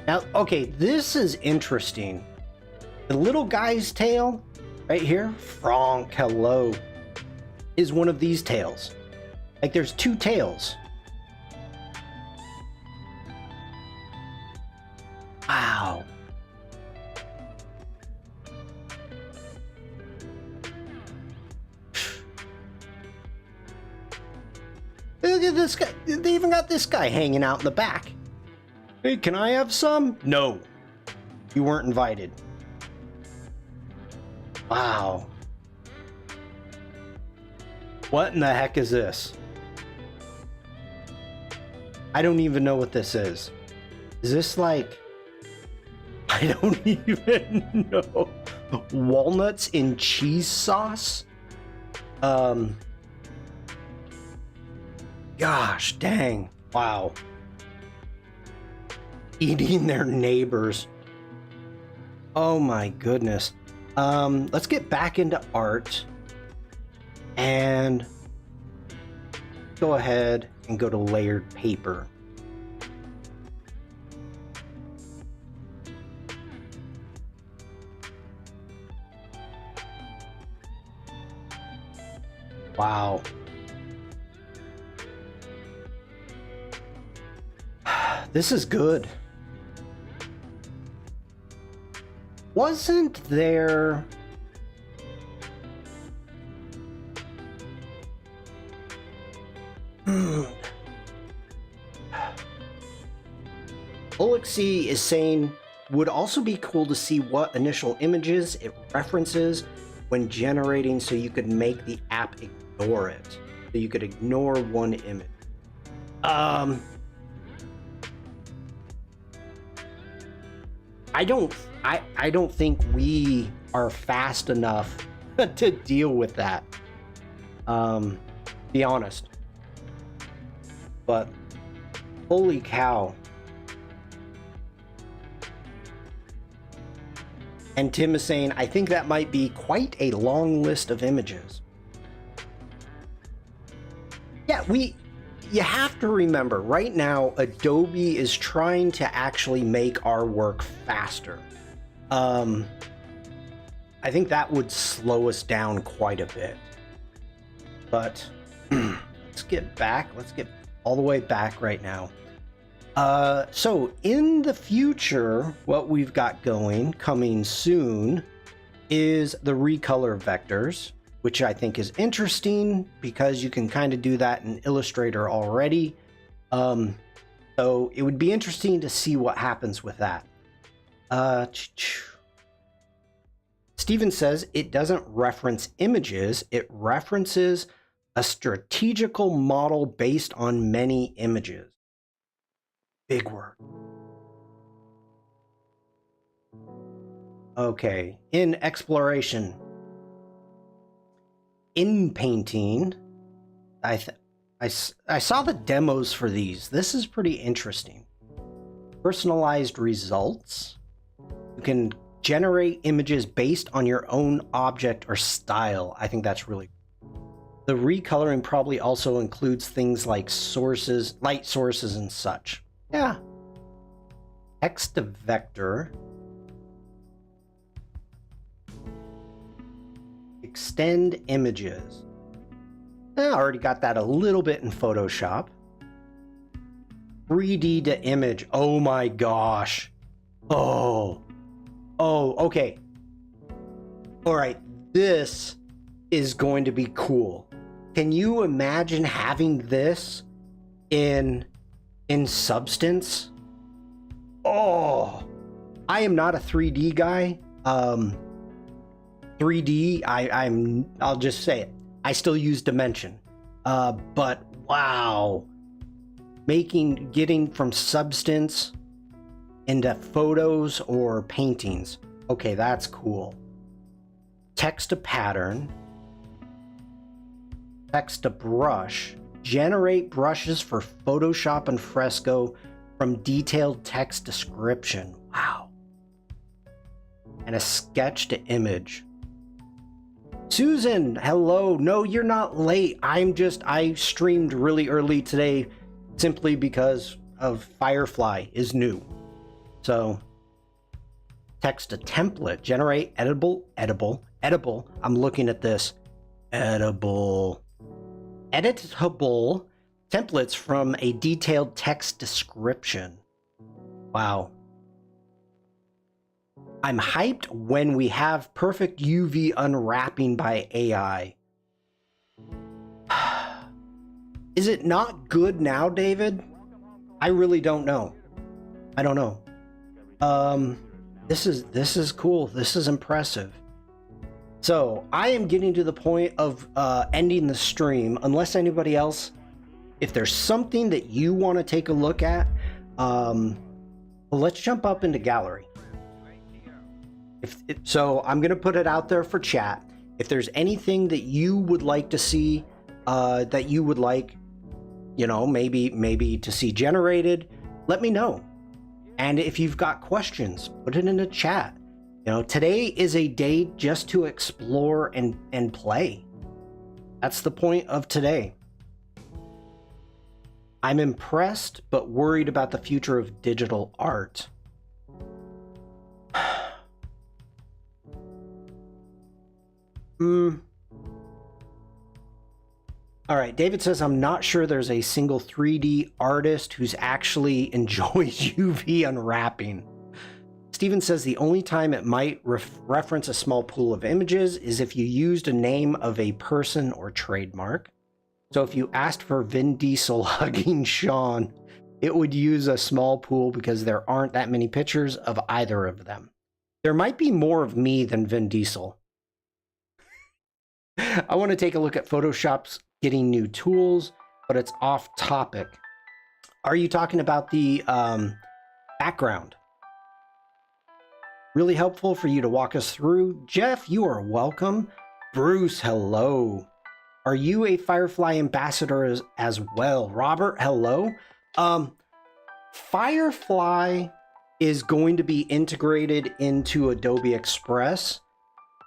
Now, okay, this is interesting. The little guy's tail, right here, Frank, hello, is one of these tails. Like, there's two tails. Wow. Look at this guy. They even got this guy hanging out in the back. Hey, can I have some? No. You weren't invited. Wow. What in the heck is this? I don't even know what this is. Is this like... I don't even know. Walnuts in cheese sauce? Gosh, dang. Wow. Eating their neighbors. Oh my goodness. Let's get back into art and go ahead and go to layered paper. Wow. This is good. Wasn't there... Bullocksy is saying, would also be cool to see what initial images it references when generating so you could make the app ignore it. So you could ignore one image. I don't think we are fast enough to deal with that. Be honest. But holy cow. And Tim is saying, I think that might be quite a long list of images. Yeah, you have to remember, right now, Adobe is trying to actually make our work faster. I think that would slow us down quite a bit. But let's get all the way back right now. So in the future, what we've got coming soon, is the recolor vectors, which I think is interesting because you can kind of do that in Illustrator already. So it would be interesting to see what happens with that. Steven says it doesn't reference images, it references a strategical model based on many images. Big word. Okay, in exploration. In painting, I saw the demos for these. This is pretty interesting. Personalized results. You can generate images based on your own object or style. I think that's really cool. The recoloring probably also includes things like sources, light sources and such. Yeah. Text to vector. Extend images. I already got that a little bit in Photoshop. 3D to image. Oh my gosh. Oh, okay. All right. This is going to be cool. Can you imagine having this in Substance? Oh, I am not a 3D guy. 3D, I'll just say it. I still use Dimension. But wow. Getting from Substance into photos or paintings. Okay, that's cool. Text to pattern. Text to brush. Generate brushes for Photoshop and Fresco from detailed text description. Wow. And a sketch to image. Susan, hello. No, you're not late. I streamed really early today simply because of Firefly is new. So, text to template. Generate editable. I'm looking at this. Editable templates from a detailed text description. Wow. I'm hyped when we have perfect UV unwrapping by AI. Is it not good now, David? I really don't know. I don't know. This is cool. This is impressive. So I am getting to the point of ending the stream. Unless anybody else, if there's something that you want to take a look at, well, let's jump up into gallery. So I'm going to put it out there for chat. If there's anything that you would like to see, that you would like, you know, maybe to see generated, let me know. And if you've got questions, put it in the chat. You know, today is a day just to explore and play. That's the point of today. I'm impressed, but worried about the future of digital art. All right, David says, I'm not sure there's a single 3D artist who's actually enjoys UV unwrapping. Steven says the only time it might reference a small pool of images is if you used a name of a person or trademark. So if you asked for Vin Diesel hugging Shawn, it would use a small pool because there aren't that many pictures of either of them. There might be more of me than Vin Diesel. I want to take a look at Photoshop's getting new tools, but it's off topic. Are you talking about the background? Really helpful for you to walk us through. Jeff, you are welcome. Bruce, hello. Are you a Firefly ambassador as well? Robert, hello. Firefly is going to be integrated into Adobe Express,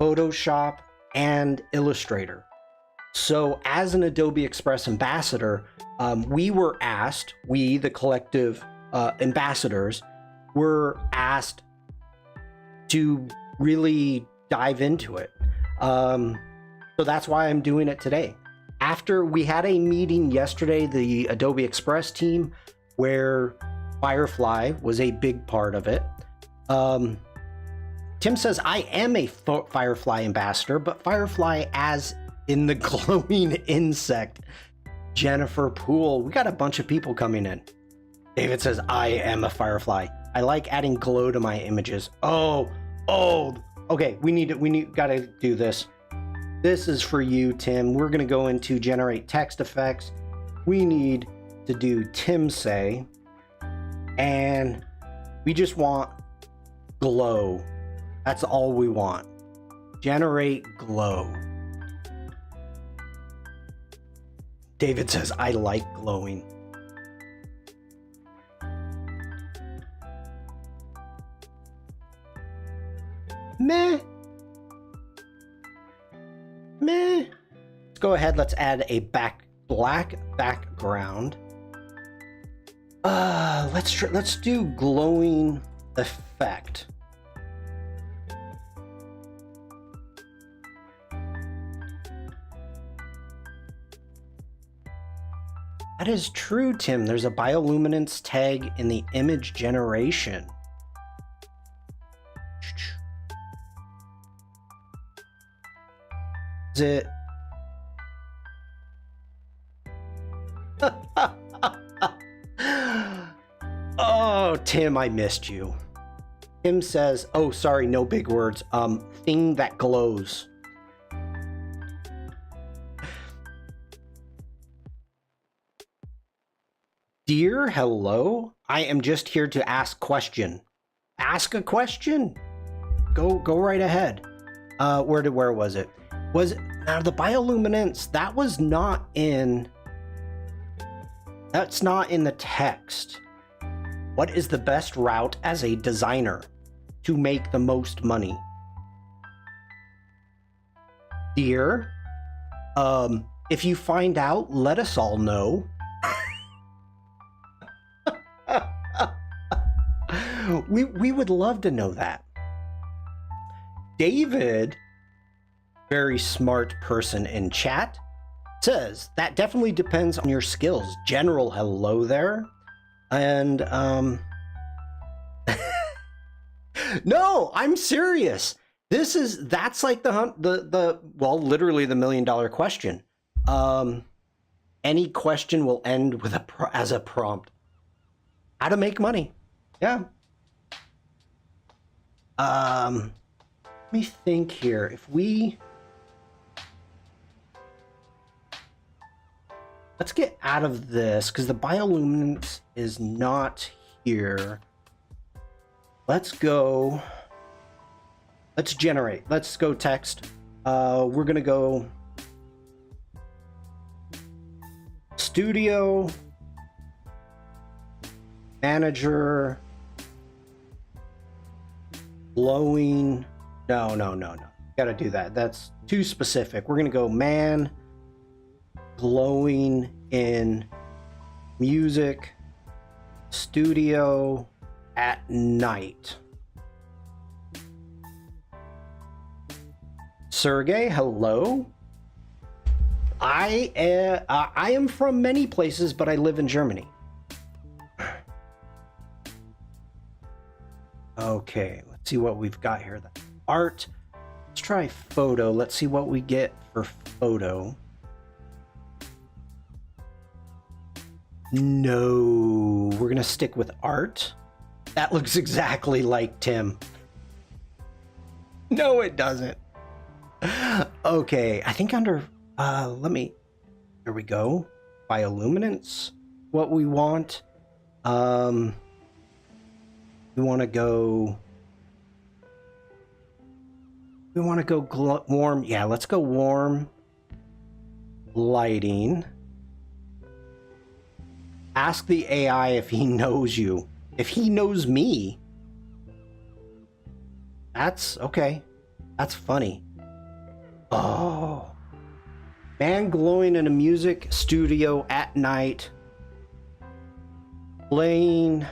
Photoshop, and Illustrator. So as an Adobe Express ambassador, we were asked, we, the collective ambassadors, were asked to really dive into it. So that's why I'm doing it today. After we had a meeting yesterday, the Adobe Express team, where Firefly was a big part of it. Tim says, I am a Firefly ambassador, but Firefly as in the glowing insect. Jennifer Poole, we got a bunch of people coming in. David says, I am a Firefly. I like adding glow to my images. Oh, okay, gotta do this. This is for you, Tim. We're gonna go into generate text effects. We need to do Tim say, and we just want glow. That's all we want. Generate glow. David says, I like glowing. Meh. Let's go ahead. Let's add a black background. Let's do glowing effect. That is true, Tim. There's a bioluminescence tag in the image generation. Is it? Oh, Tim, I missed you. Tim says, oh, sorry, no big words. Thing that glows. Dear, hello. I am just here to ask question. Ask a question. Go right ahead. Where was it? Now the bioluminescence, that's not in the text. What is the best route as a designer to make the most money? Dear, if you find out, let us all know. We would love to know that. David, very smart person in chat, says that definitely depends on your skills. General, hello there. And no, I'm serious. That's like well, literally the $1 million question. Any question will end with as a prompt. How to make money. Yeah. Let me think here. If let's get out of this because the bioluminescence is not here. Let's generate. Let's go text. We're gonna go studio manager glowing. No. Gotta do that. That's too specific. We're gonna go man glowing in music studio at night. Sergey, hello. I am from many places, but I live in Germany. Okay, let's see what we've got here. Art. Let's try photo. Let's see what we get for photo. No, we're gonna stick with art. That looks exactly like Tim. No, it doesn't. Okay, I think under, here we go. Bioluminescence, what we want. We want to go We want to go warm. Yeah, let's go warm lighting. Ask the AI if he knows you. If he knows me. That's okay. That's funny. Oh. Man glowing in a music studio at night. Playing.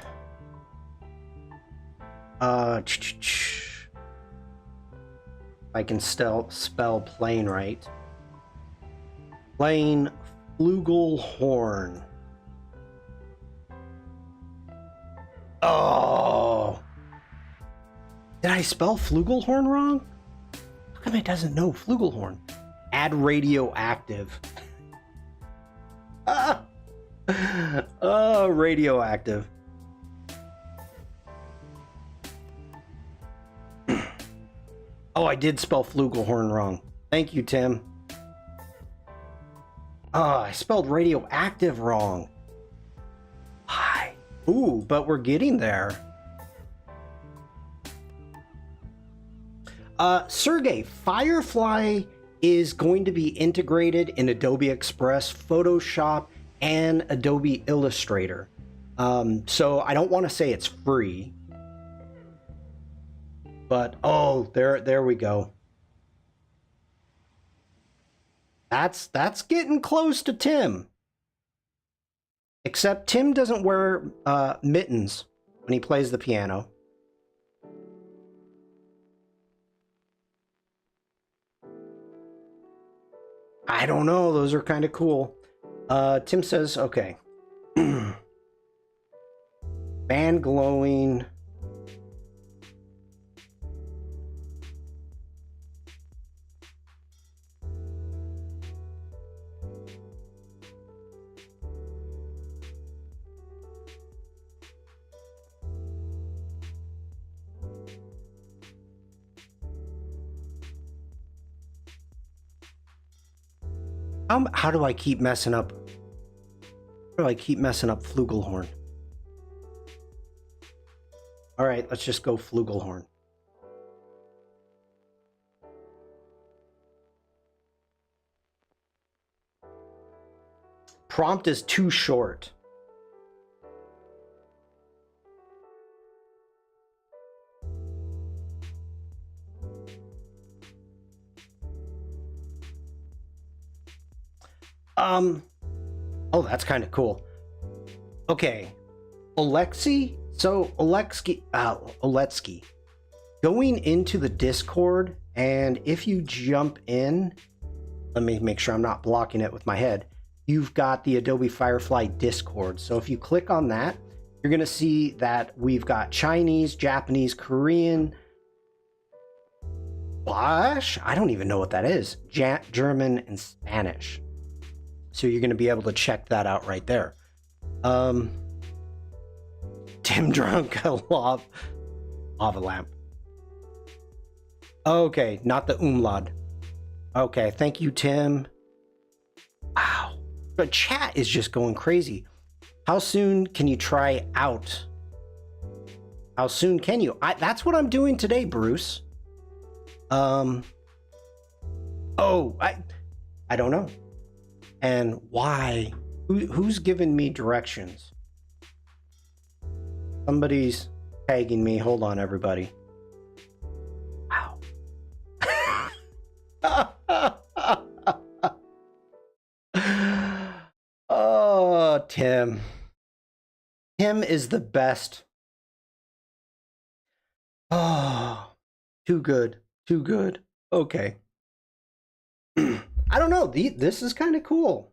If I can spell plane right. Playing flugelhorn. Oh. Did I spell flugelhorn wrong? How come it doesn't know flugelhorn? Add radioactive. Radioactive. Oh, I did spell flugelhorn wrong. Thank you, Tim. Oh, I spelled radioactive wrong. Why? Ooh, but we're getting there. Sergey, Firefly is going to be integrated in Adobe Express, Photoshop, and Adobe Illustrator. So I don't want to say it's free. But oh, there we go. That's getting close to Tim. Except Tim doesn't wear mittens when he plays the piano. I don't know. Those are kind of cool. Tim says, okay. Fan glowing. How do I keep messing up? How do I keep messing up flugelhorn? All right, let's just go flugelhorn. Prompt is too short. Oh, that's kind of cool. Okay. Alexei, Oletsky, going into the Discord, and if you jump in, let me make sure I'm not blocking it with my head. You've got the Adobe Firefly Discord. So if you click on that, you're going to see that we've got Chinese, Japanese, Korean, Bosch, I don't even know what that is, German, and Spanish. So you're going to be able to check that out right there. Tim drunk a lava lamp. Okay, not the umlaut. Okay, thank you, Tim. Wow, the chat is just going crazy. How soon can you try out? How soon can you? That's what I'm doing today, Bruce. Oh, I don't know. And why? Who's giving me directions? Somebody's tagging me. Hold on, everybody. Wow. Oh, Tim. Tim is the best. Oh, too good. Too good. Okay. I don't know. This is kind of cool.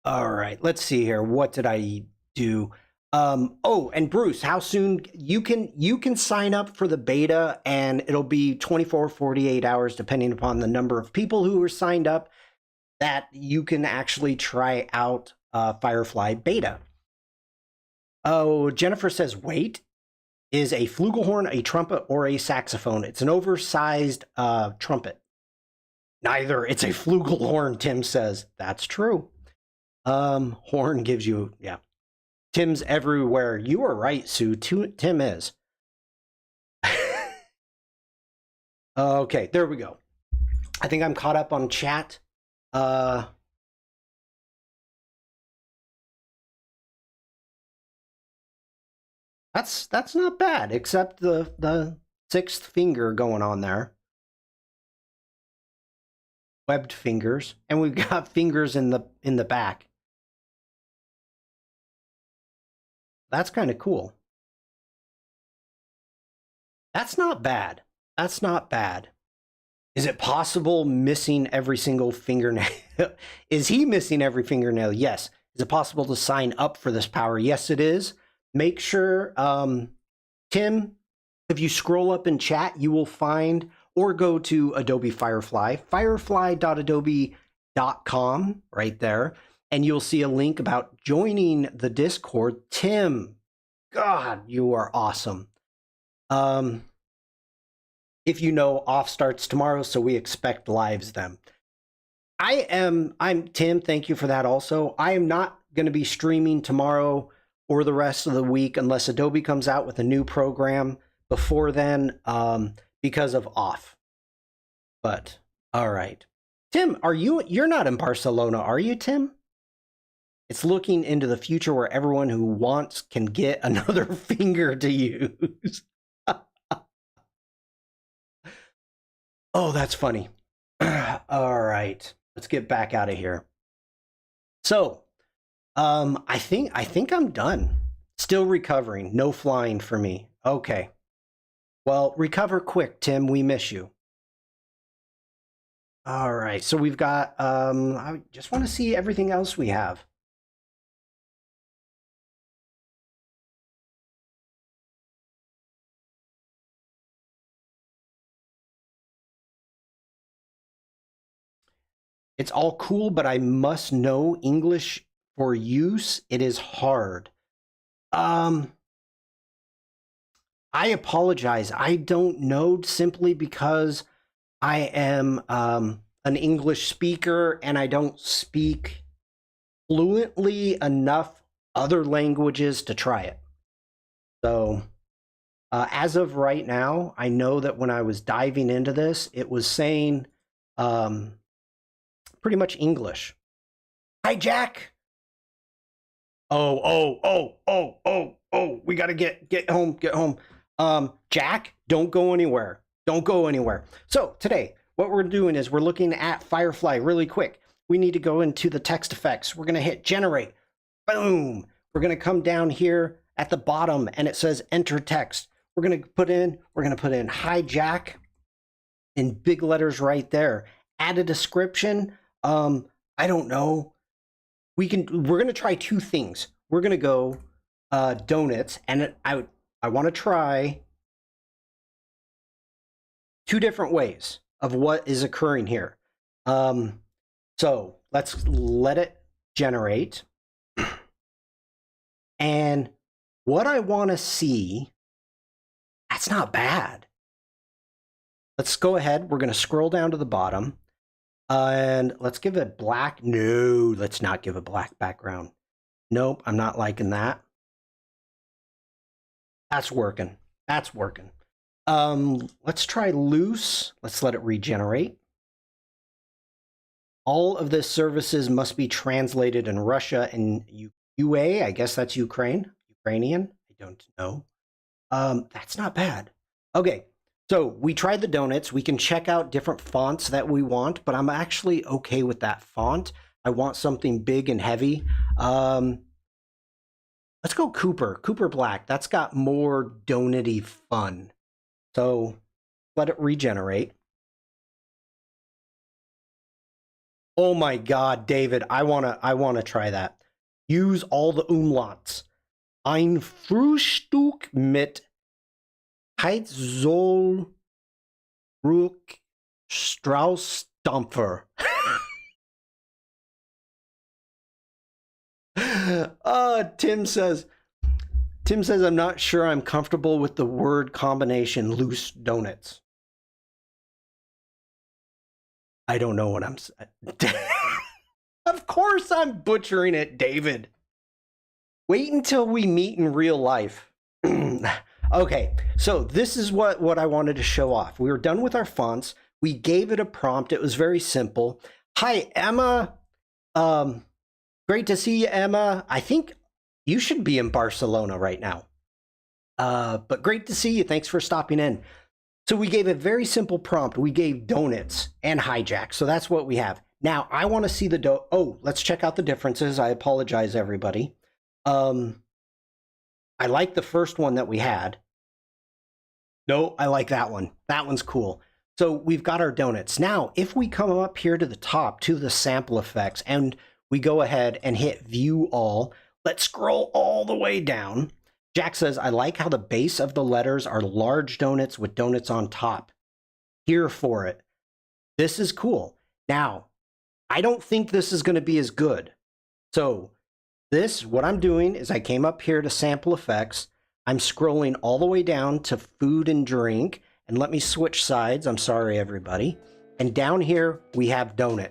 All right. Let's see here. What did I do? Oh, and Bruce, how soon you can sign up for the beta, and it'll be 24, 48 hours, depending upon the number of people who are signed up, that you can actually try out Firefly beta. Oh, Jennifer says, wait. Is a flugelhorn a trumpet or a saxophone? It's an oversized trumpet. Neither. It's a flugelhorn, Tim says. That's true. Horn gives you, yeah. Tim's everywhere. You are right, Sue. Tim is. Okay, there we go. I think I'm caught up on chat. That's not bad, except the sixth finger going on there. Webbed fingers, and we've got fingers in the back. That's kind of cool. That's not bad. That's not bad. Is it possible missing every single fingernail? Is he missing every fingernail? Yes. Is it possible to sign up for this power? Yes, it is. Make sure, Tim, if you scroll up in chat, you will find, or go to Adobe Firefly, firefly.adobe.com right there, and you'll see a link about joining the Discord. Tim, God, you are awesome. If you know, off starts tomorrow, so we expect lives then. I'm Tim, thank you for that also. I am not going to be streaming tomorrow or the rest of the week unless Adobe comes out with a new program before then, because of off. But all right. Tim, you're not in Barcelona, are you, Tim? It's looking into the future where everyone who wants can get another finger to use. Oh, that's funny. All right, let's get back out of here. So, I think I'm done. Still recovering. No flying for me. Okay. Well, recover quick, Tim. We miss you. All right. So we've got. I just want to see everything else we have. It's all cool, but I must know English for use. It is hard. I apologize. I don't know, simply because I am an English speaker and I don't speak fluently enough other languages to try it. So as of right now, I know that when I was diving into this, it was saying pretty much English. Hi, Jack. Oh, we got to get home, Jack, don't go anywhere. Don't go anywhere. So today, what we're doing is we're looking at Firefly really quick. We need to go into the text effects. We're going to hit generate. Boom. We're going to come down here at the bottom and it says enter text. We're going to put in hi, Jack, in big letters right there. Add a description. I don't know. We're going to try two things. We're going to go donuts, and I want to try two different ways of what is occurring here. So let's let it generate. And what I want to see, that's not bad. Let's go ahead. We're going to scroll down to the bottom. And let's give it black. No, let's not give a black background. Nope, I'm not liking that. That's working. That's working. Let's try loose. Let's let it regenerate. All of the services must be translated in Russia and UA. I guess that's Ukrainian. I don't know. That's not bad. Okay. So we tried the donuts. We can check out different fonts that we want, but I'm actually okay with that font. I want something big and heavy. Let's go Cooper Black. That's got more donut-y fun. So let it regenerate. Oh my God, David, I wanna try that. Use all the umlauts. Ein Frühstück mit Heizsoll Ruck Straußdampfer. Tim says I'm not sure I'm comfortable with the word combination loose donuts. I don't know what I'm saying. Of course I'm butchering it, David. Wait until we meet in real life. Okay, so this is what I wanted to show off. We were done with our fonts. We gave it a prompt. It was very simple. Hi, Emma. Great to see you, Emma. I think you should be in Barcelona right now. But great to see you. Thanks for stopping in. So we gave a very simple prompt. We gave donuts and hijack. So that's what we have. Now I want to see the oh, let's check out the differences. I apologize, everybody. I like the first one that we had. No, I like that one. That one's cool. So we've got our donuts. Now, if we come up here to the top to the sample effects and we go ahead and hit view all, let's scroll all the way down. Jack says, I like how the base of the letters are large donuts with donuts on top. Here for it. This is cool. Now, I don't think this is going to be as good. So what I'm doing is I came up here to sample effects. I'm scrolling all the way down to food and drink. And let me switch sides. I'm sorry, everybody. And down here, we have donut.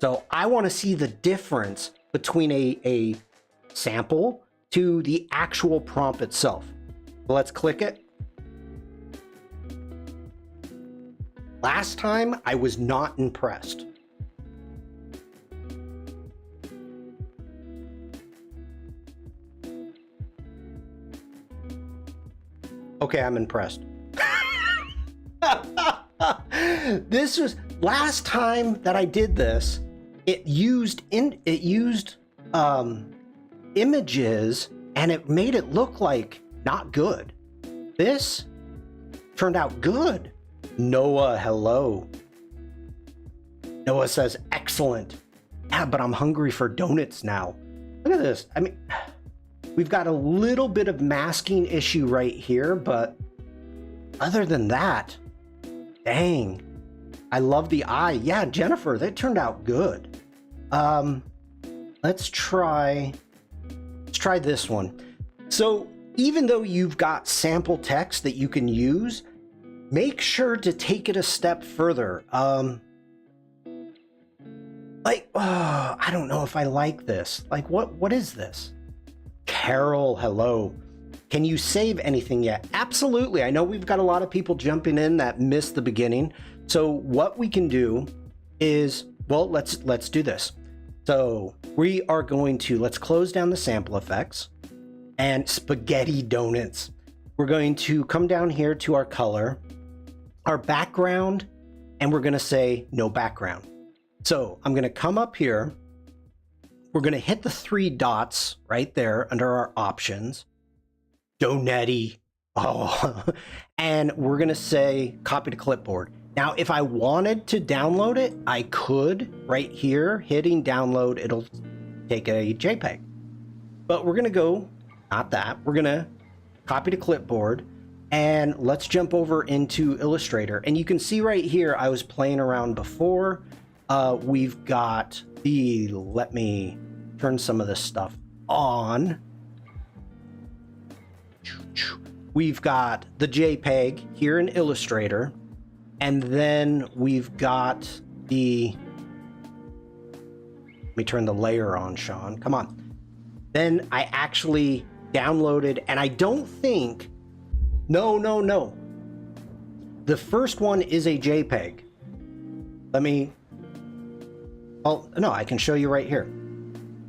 So I want to see the difference between a sample to the actual prompt itself. Let's click it. Last time, I was not impressed. Okay, I'm impressed. This was last time that I did this. It used images and it made it look like not good. This turned out good. Noah, hello. Noah says excellent. Yeah, but I'm hungry for donuts now. Look at this. I mean, we've got a little bit of masking issue right here, but other than that, dang, I love the eye. Yeah, Jennifer, that turned out good. Let's try this one. So even though you've got sample text that you can use, make sure to take it a step further. I don't know if I like this. Like, what is this? Carol, hello. Can you save anything yet? Absolutely. I know we've got a lot of people jumping in that missed the beginning. So what we can do is, well, let's do this. So we are going to, let's close down the sample effects and spaghetti donuts. We're going to come down here to our color, our background, and we're going to say no background. So I'm going to come up here. We're going to hit the 3 dots right there under our options. Donetti. Oh, and we're going to say copy to clipboard. Now, if I wanted to download it, I could right here, hitting download, it'll take a JPEG. But we're going to go, not that, we're going to copy to clipboard and let's jump over into Illustrator. And you can see right here, I was playing around before. We've got the, let me turn some of this stuff on. We've got the JPEG here in Illustrator. And then we've got the, let me turn the layer on, Shawn. Come on. Then I actually downloaded, and I don't think, no. The first one is a JPEG. Let me, oh, no, I can show you right here.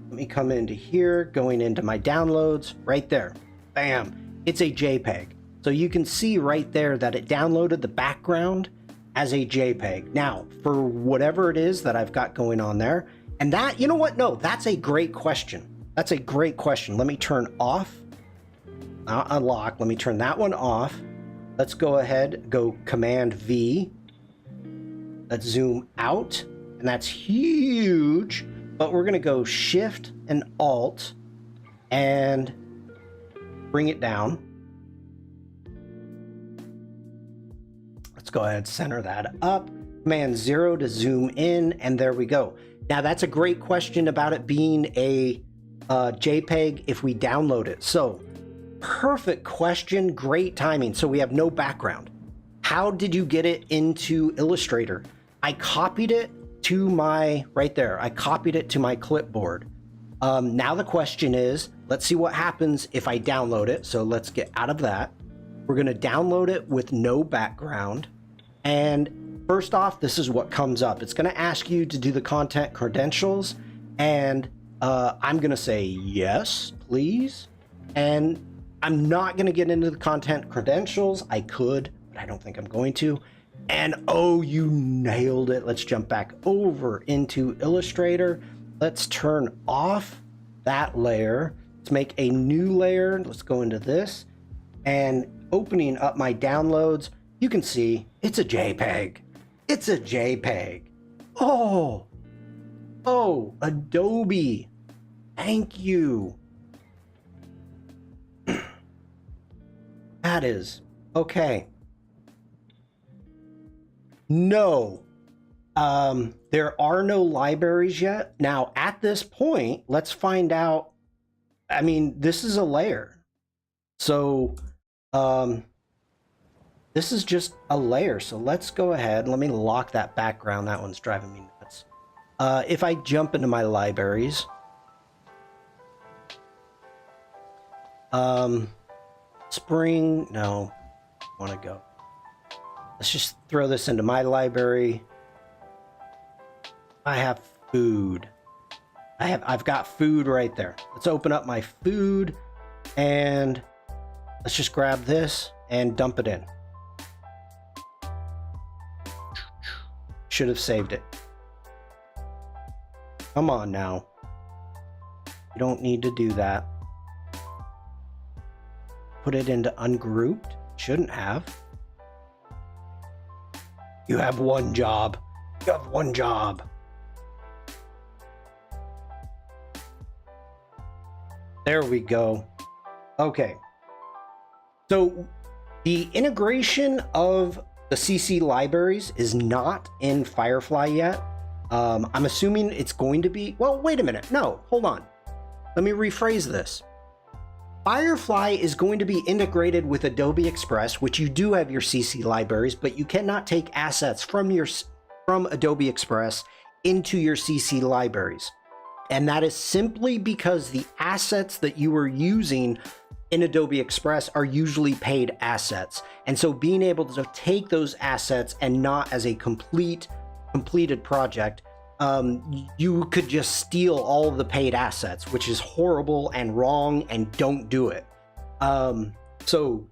Let me come into here, going into my downloads, right there. Bam, it's a JPEG. So you can see right there that it downloaded the background as a JPEG. Now, for whatever it is that I've got going on there, and that, you know what? No, that's a great question. That's a great question. Let me turn off, not unlock. Let me turn that one off. Let's go ahead, go Command V. Let's zoom out, and that's huge. But we're gonna go Shift and Alt and bring it down. Let's go ahead and center that up. Command 0 to zoom in, and there we go. Now that's a great question about it being a JPEG if we download it. So perfect question, great timing. So we have no background. How did you get it into Illustrator? I copied it to my, right there, I copied it to my clipboard. Now the question is, let's see what happens if I download it. So let's get out of that. We're going to download it with no background. And first off, this is what comes up. It's going to ask you to do the content credentials. And I'm going to say yes, please. And I'm not going to get into the content credentials. I could, but I don't think I'm going to. And oh, you nailed it. Let's jump back over into Illustrator. Let's turn off that layer. Let's make a new layer. Let's go into this. And opening up my downloads, you can see it's a JPEG. It's a JPEG. Oh, Adobe. Thank you. That is okay. No, there are no libraries yet. Now, at this point, let's find out. I mean, this is a layer. So, this is just a layer. So let's go ahead. Let me lock that background. That one's driving me nuts. If I jump into my libraries, spring, no, I want to go. Let's just throw this into my library. I have food. I've got food right there. Let's open up my food and let's just grab this and dump it in. Should have saved it. Come on now. You don't need to do that. Put it into ungrouped. Shouldn't have. You have one job. You have one job. There we go. Okay. So the integration of the CC libraries is not in Firefly yet. I'm assuming it's going to be. Well, wait a minute. No, hold on. Let me rephrase this. Firefly is going to be integrated with Adobe Express, which you do have your CC libraries, but you cannot take assets from Adobe Express into your CC libraries. And that is simply because the assets that you are using in Adobe Express are usually paid assets. And so being able to take those assets and not as a completed project, you could just steal all of the paid assets, which is horrible and wrong, and don't do it. So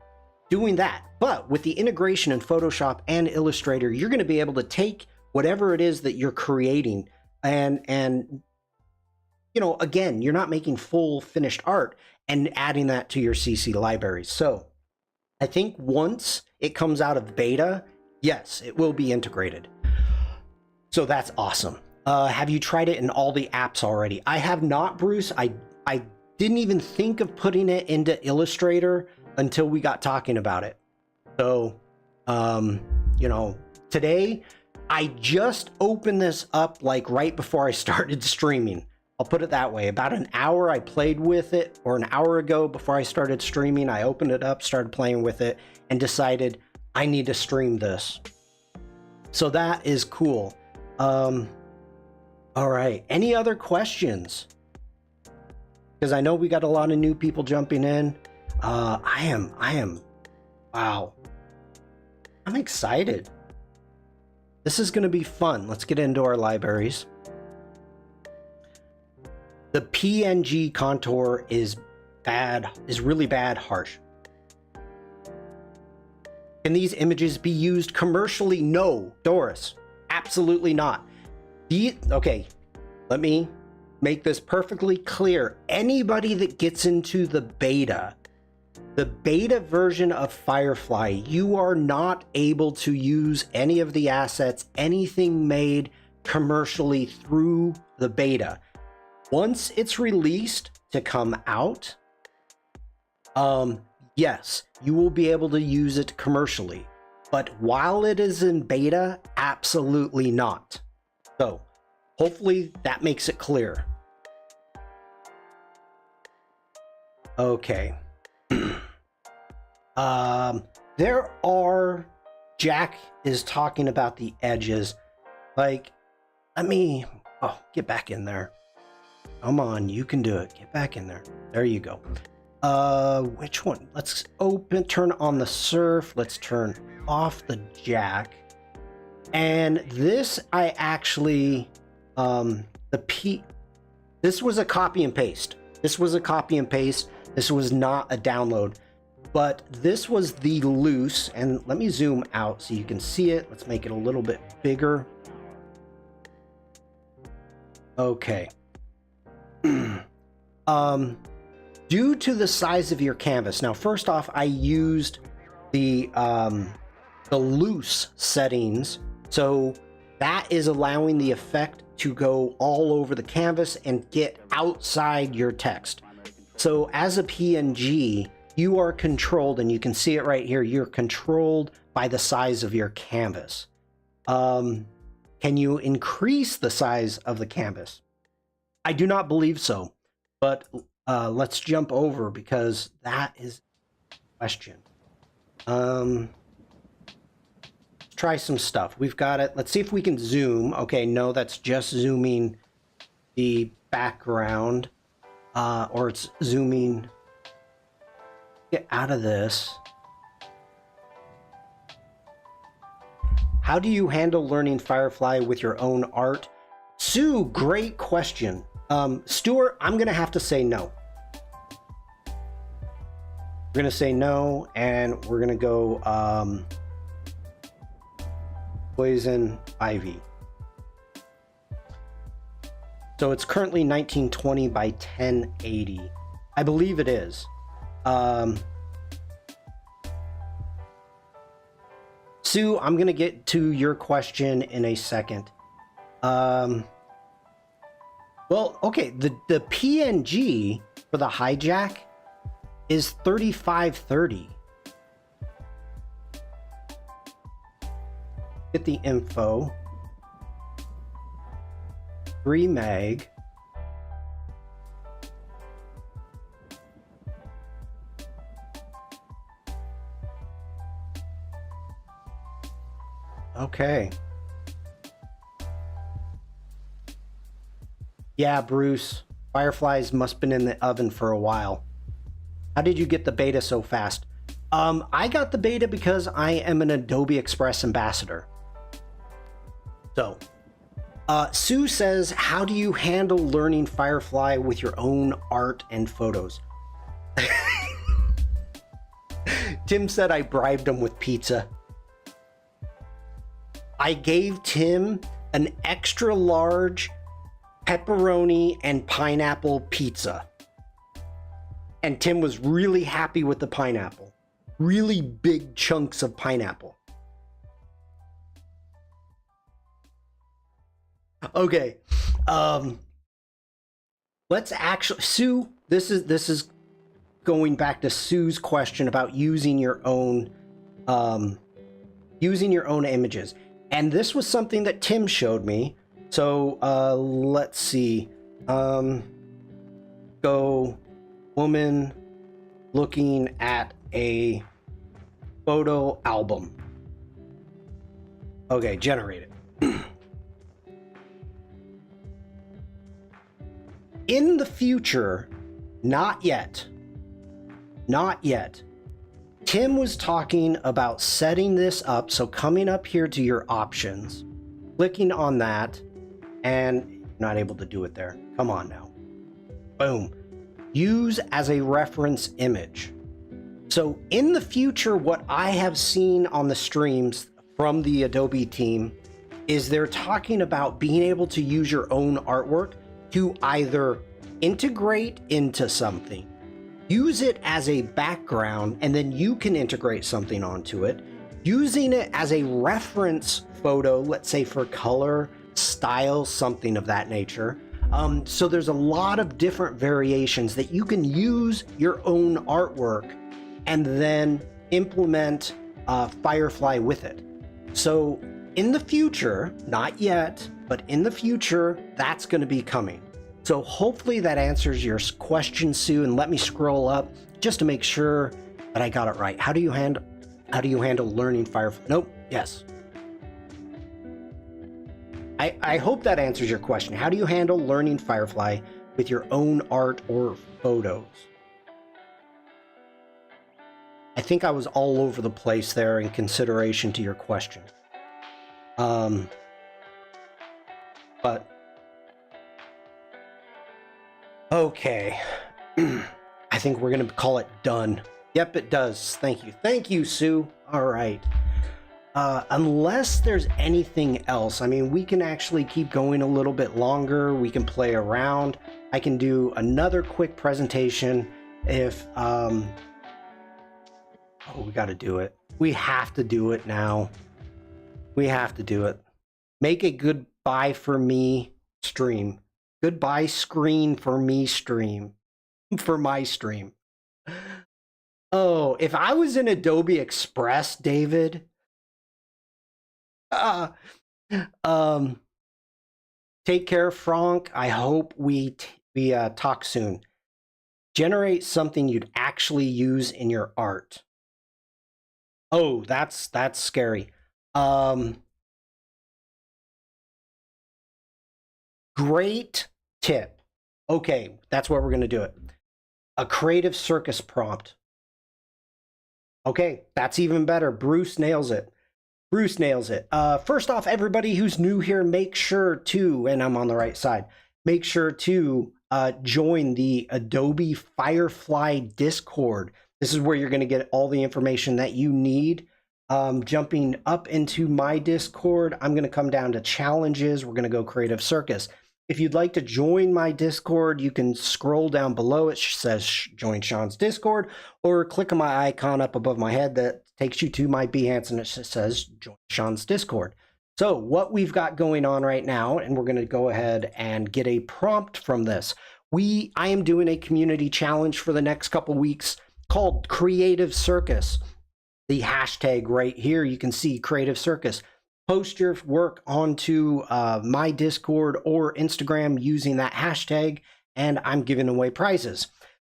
doing that, but with the integration in Photoshop and Illustrator, you're going to be able to take whatever it is that you're creating and you know, again, you're not making full finished art and adding that to your CC libraries. So I think once it comes out of beta, yes, it will be integrated. So that's awesome. Have you tried it in all the apps already? I have not, Bruce. I didn't even think of putting it into Illustrator until we got talking about it. So, you know, today I just opened this up like right before I started streaming. I'll put it that way. About an hour I played with it, or an hour ago before I started streaming, I opened it up, started playing with it, and decided I need to stream this. So that is cool. All right. Any other questions? Because I know we got a lot of new people jumping in. I am. Wow. I'm excited. This is going to be fun. Let's get into our libraries. The PNG contour is bad, is really bad, harsh. Can these images be used commercially? No, Doris, absolutely not. Okay, let me make this perfectly clear. Anybody that gets into the beta version of Firefly, you are not able to use any of the assets, anything made commercially through the beta. Once it's released to come out, yes, you will be able to use it commercially. But while it is in beta, absolutely not. So hopefully that makes it clear. Okay. There are, Jack is talking about the edges. Like, let me, oh, get back in there. Come on, you can do it. Get back in there. There you go. Which one? Let's turn on the surf. Let's turn off the jack. And this I actually, this was a copy and paste. This was a copy and paste. This was not a download, but this was the loose. And let me zoom out so you can see it. Let's make it a little bit bigger. Okay. Due to the size of your canvas. Now, first off, I used the loose settings. So that is allowing the effect to go all over the canvas and get outside your text. So as a PNG, you are controlled, and you can see it right here. You're controlled by the size of your canvas. Can you increase the size of the canvas? I do not believe so, but let's jump over because that is a question. Try some stuff. We've got it. Let's see if we can zoom. Okay, no, that's just zooming the background, or it's zooming. Get out of this. How do you handle learning Firefly with your own art? Sue, great question. Stuart, I'm gonna have to say no. We're gonna say no, and we're gonna go Poison Ivy. So it's currently 1920 by 1080. I believe it is. Sue, I'm gonna get to your question in a second. Well, okay, the PNG for the hijack is 3530. Get the info. 3 meg. Okay. Yeah, Bruce. Fireflies must have been in the oven for a while. How did you get the beta so fast? I got the beta because I am an Adobe Express ambassador. So, Sue says, how do you handle learning Firefly with your own art and photos? Tim said I bribed him with pizza. I gave Tim an extra large pepperoni and pineapple pizza. And Tim was really happy with the pineapple. Really big chunks of pineapple. Okay. Let's actually, Sue, this is going back to Sue's question about using your own images. And this was something that Tim showed me. So let's see. Go woman looking at a photo album. Okay, generate it. In the future, not yet, Tim was talking about setting this up. So coming up here to your options, clicking on that, and you're not able to do it there. Come on now. Boom. Use as a reference image. So in the future, what I have seen on the streams from the Adobe team is they're talking about being able to use your own artwork to either integrate into something, use it as a background, and then you can integrate something onto it, using it as a reference photo, let's say for color, style, something of that nature. So there's a lot of different variations that you can use your own artwork and then implement Firefly with it. So in the future, not yet, but in the future, that's going to be coming. So hopefully that answers your question, Sue, and let me scroll up just to make sure that I got it right. How do you handle learning Firefly? Nope. Yes. I hope that answers your question. How do you handle learning Firefly with your own art or photos. I think I was all over the place there in consideration to your question. But okay. I think we're going to call it done. Yep, it does. Thank you. Thank you, Sue. All right. Unless there's anything else, I mean, we can actually keep going a little bit longer. We can play around. I can do another quick presentation if, oh, we got to do it. We have to do it now. We have to do it. Make a goodbye for me stream. Goodbye screen for me stream. For my stream. Oh, if I was in Adobe Express, David, take care, Frank. I hope we talk soon. Generate something you'd actually use in your art. Oh, that's scary. Great tip. Okay, that's what we're going to do it. A creative circus prompt. Okay, that's even better. Bruce nails it. Bruce nails it. First off, everybody who's new here, make sure to, and I'm on the right side, make sure to join the Adobe Firefly Discord. This is where you're going to get all the information that you need. Jumping up into my Discord, I'm going to come down to challenges. We're going to go creative circus. If you'd like to join my Discord, you can scroll down below. It says join Shawn's Discord, or click on my icon up above my head that takes you to my Behance, and it says join Shawn's Discord. So what we've got going on right now, and we're going to go ahead and get a prompt from this. I am doing a community challenge for the next couple weeks called Creative Circus. The hashtag right here, you can see Creative Circus. Post your work onto my Discord or Instagram using that hashtag, and I'm giving away prizes.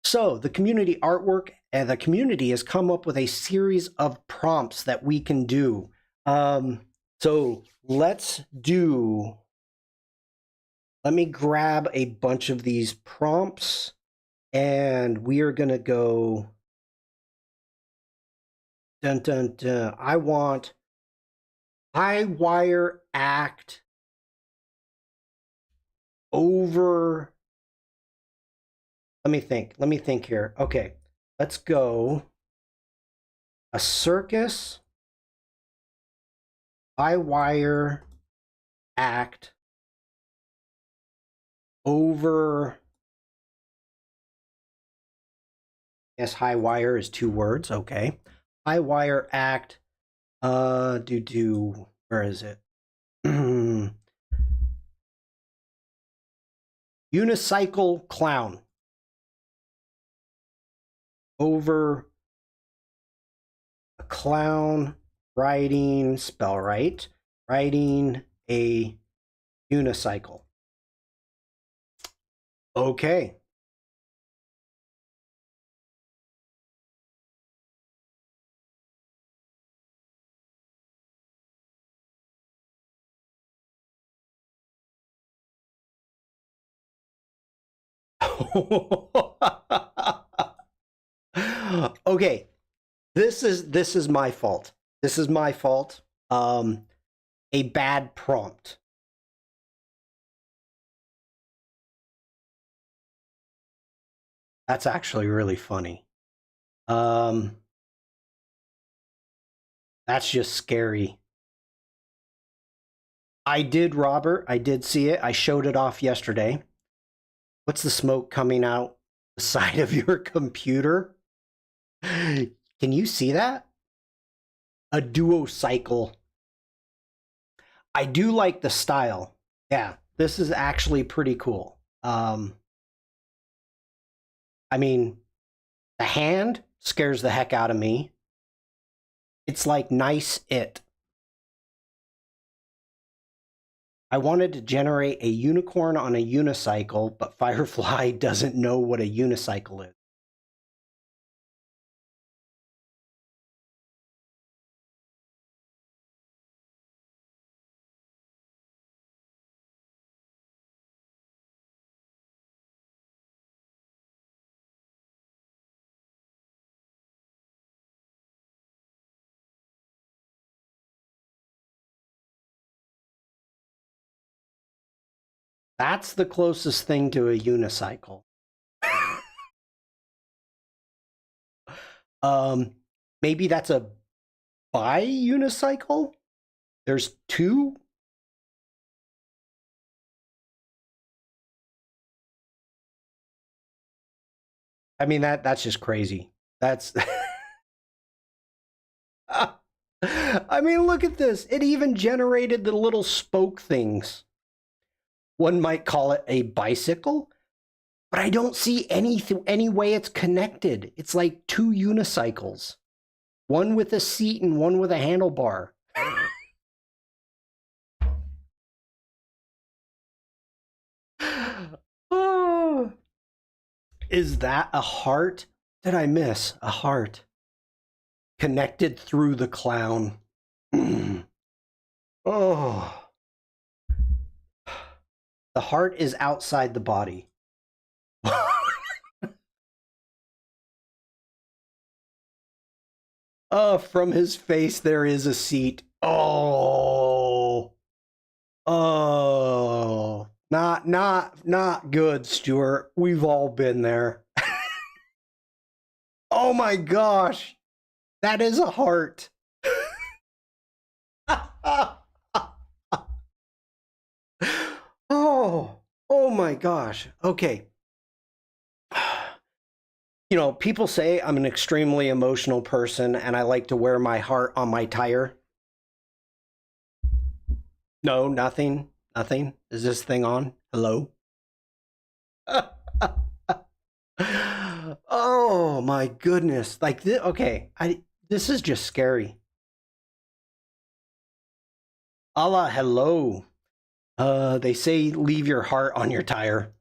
So the community artwork and the community has come up with a series of prompts that we can do. So let me grab a bunch of these prompts, and we are going to go. Dun, dun, dun. I want high wire act over. Let me think here. Okay, let's go. A circus, high wire act over. Yes, high wire is 2 words. Okay. High wire act. Where is it? Unicycle clown over a clown riding, spell right, riding a unicycle. Okay. Okay, this is my fault. This is my fault. A bad prompt. That's actually really funny. That's just scary. I did, Robert. I did see it. I showed it off yesterday. What's the smoke coming out the side of your computer? Can you see that? A duocycle. I do like the style. Yeah, this is actually pretty cool. I mean, the hand scares the heck out of me. It's like nice it. I wanted to generate a unicorn on a unicycle, but Firefly doesn't know what a unicycle is. That's the closest thing to a unicycle. Maybe that's a bi-unicycle? There's two? I mean, that's just crazy. That's... I mean, look at this. It even generated the little spoke things. One might call it a bicycle, but I don't see any way it's connected. It's like two unicycles, one with a seat and one with a handlebar. Oh, is that a heart? Did I miss a heart? Connected through the clown. Oh. The heart is outside the body. Oh, from his face there is a seat. Oh. Oh. Not good, Stuart. We've all been there. Oh my gosh. That is a heart. Oh my gosh. Okay. You know, people say I'm an extremely emotional person and I like to wear my heart on my tire. No, nothing. Nothing. Is this thing on? Hello? Oh my goodness. Like this, okay. This is just scary. Allah, hello. They say leave your heart on your tire.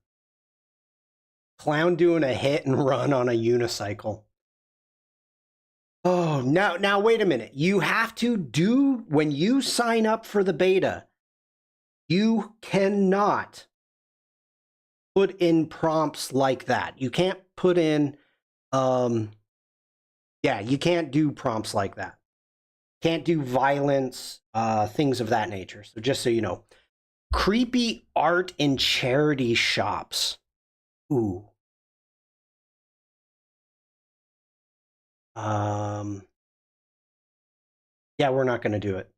Clown doing a hit and run on a unicycle. Oh, now wait a minute. You have to do, when you sign up for the beta, you cannot put in prompts like that. You can't put in, yeah, you can't do prompts like that. Can't do violence, things of that nature. So just so you know. Creepy art in charity shops. Ooh. Yeah, we're not going to do it.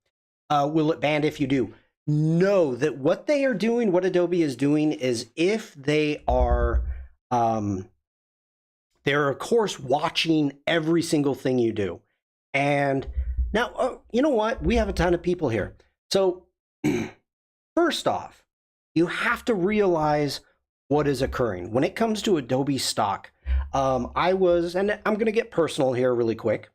Will it ban if you do? No, that what they are doing, what Adobe is doing is if they are, they're of course watching every single thing you do. And now, you know what? We have a ton of people here. So first off, you have to realize what is occurring. When it comes to Adobe stock, I was, and I'm going to get personal here really quick.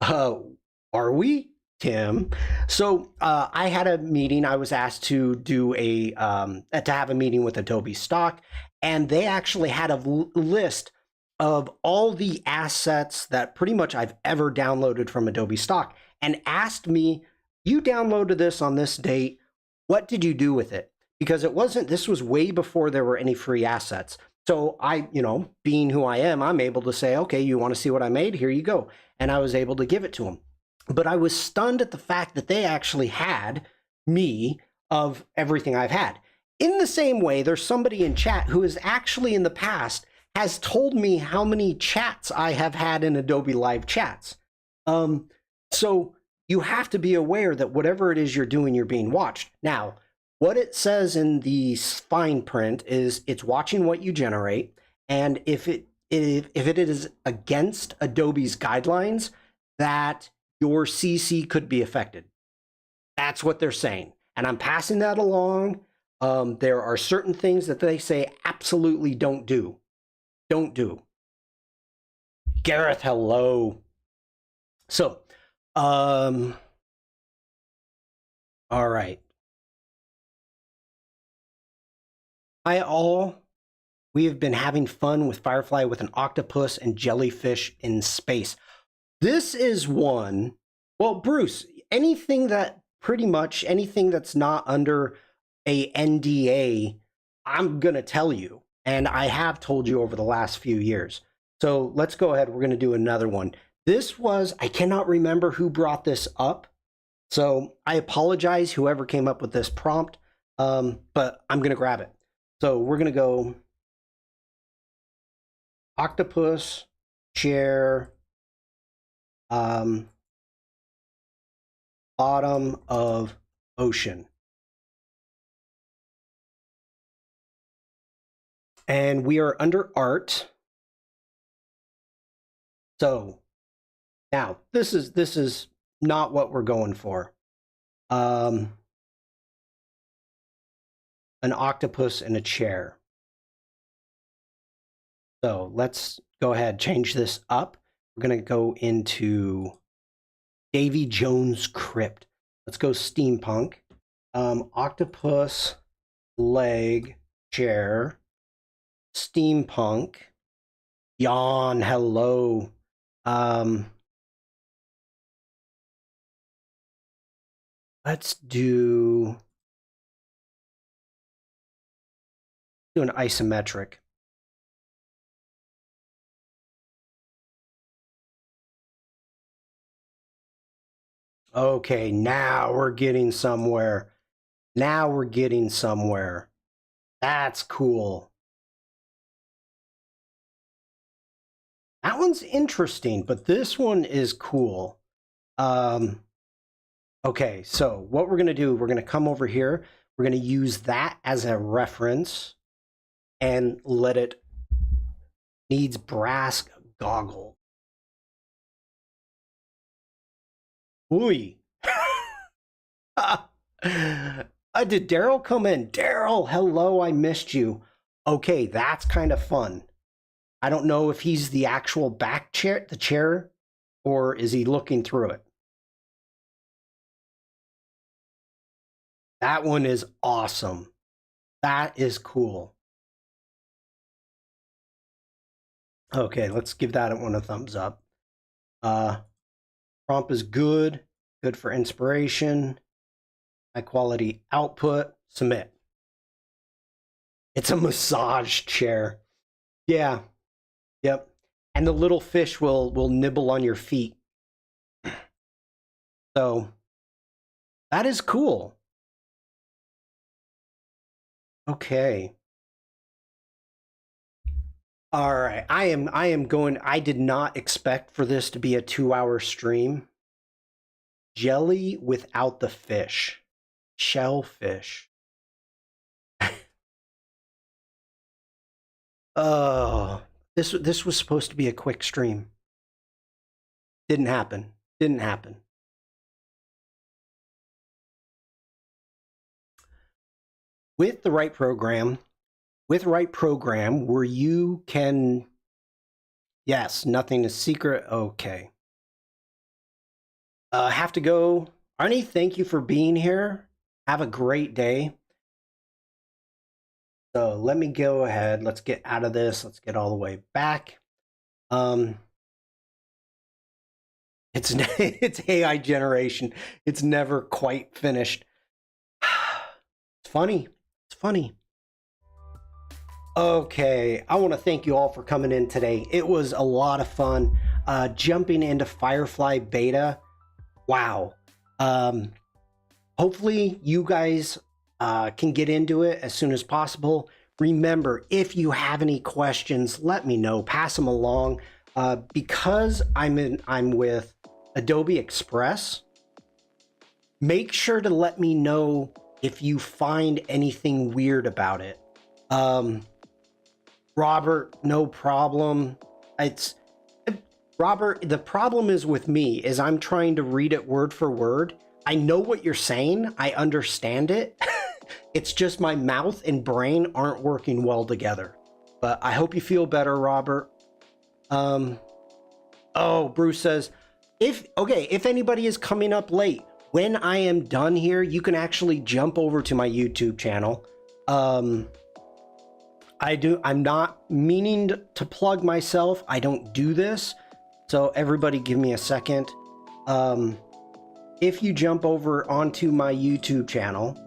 Are we, Tim? So I had a meeting. I was asked to do to have a meeting with Adobe stock, and they actually had a list of all the assets that pretty much I've ever downloaded from Adobe stock, and asked me, you downloaded this on this date. What did you do with it? Because it wasn't, this was way before there were any free assets. So I, you know, being who I am, I'm able to say, okay, you want to see what I made? Here you go. And I was able to give it to them. But I was stunned at the fact that they actually had me of everything I've had. In the same way, there's somebody in chat who is actually in the past has told me how many chats I have had in Adobe Live chats. So you have to be aware that whatever it is you're doing, you're being watched. Now, what it says in the fine print is it's watching what you generate, and if it is against Adobe's guidelines, that your CC could be affected. That's what they're saying, and I'm passing that along. There are certain things that they say absolutely don't do. Don't do. Gareth, hello. So, all right. We have been having fun with Firefly with an octopus and jellyfish in space. This is one, well, Bruce, anything that pretty much anything that's not under a NDA, I'm going to tell you. And I have told you over the last few years. So let's go ahead. We're going to do another one. This was, I cannot remember who brought this up. So I apologize, whoever came up with this prompt, but I'm going to grab it. So we're going to go octopus, chair, bottom of ocean. And we are under art. So now this is not what we're going for. An octopus in a chair. So let's go ahead, change this up. We're going to go into Davy Jones Crypt. Let's go steampunk. Octopus, leg, chair, steampunk, yawn, hello. Let's do an isometric. Okay, now we're getting somewhere. Now we're getting somewhere. That's cool. That one's interesting, but this one is cool. Okay, so what we're going to do, we're going to come over here. We're going to use that as a reference and let it needs brass goggle. Ooh. Did Daryl come in? Daryl, hello, I missed you. Okay, that's kind of fun. I don't know if he's the actual back chair, the chair, or is he looking through it? That one is awesome. That is cool. Okay, let's give that one a thumbs up. Prompt is good for inspiration, high quality output, submit. It's a massage chair. Yeah, yep. And the little fish will nibble on your feet. So that is cool. Okay. All right. I am going. I did not expect for this to be a 2-hour stream. Jelly without the fish. Shellfish. Oh, this was supposed to be a quick stream. Didn't happen. Didn't happen. With the right program, where you can, yes, nothing is secret. Okay. Have to go. Arnie, thank you for being here. Have a great day. So let me go ahead. Let's get out of this. Let's get all the way back. It's it's AI generation. It's never quite finished. It's funny. It's funny. Okay, I want to thank you all for coming in today. It was a lot of fun. Jumping into Firefly beta. Wow. Hopefully you guys can get into it as soon as possible. Remember, if you have any questions, let me know. Pass them along. Because I'm with Adobe Express, make sure to let me know if you find anything weird about it. Robert, no problem. Robert, the problem is with me is I'm trying to read it word for word. I know what you're saying. I understand it. It's just my mouth and brain aren't working well together. But I hope you feel better, Robert. Oh, Bruce says, if anybody is coming up late, when I am done here, you can actually jump over to my YouTube channel. I'm not meaning to plug myself. I don't do this. So everybody give me a second. If you jump over onto my YouTube channel,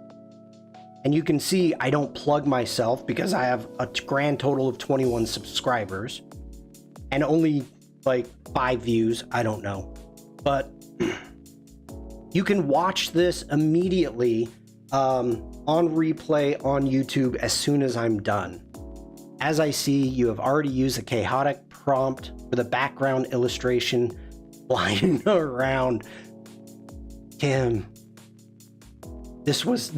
and you can see I don't plug myself because I have a grand total of 21 subscribers and only like 5 views. I don't know. But you can watch this immediately on replay on YouTube as soon as I'm done. As I see, you have already used the chaotic prompt for the background illustration flying around. Tim, this was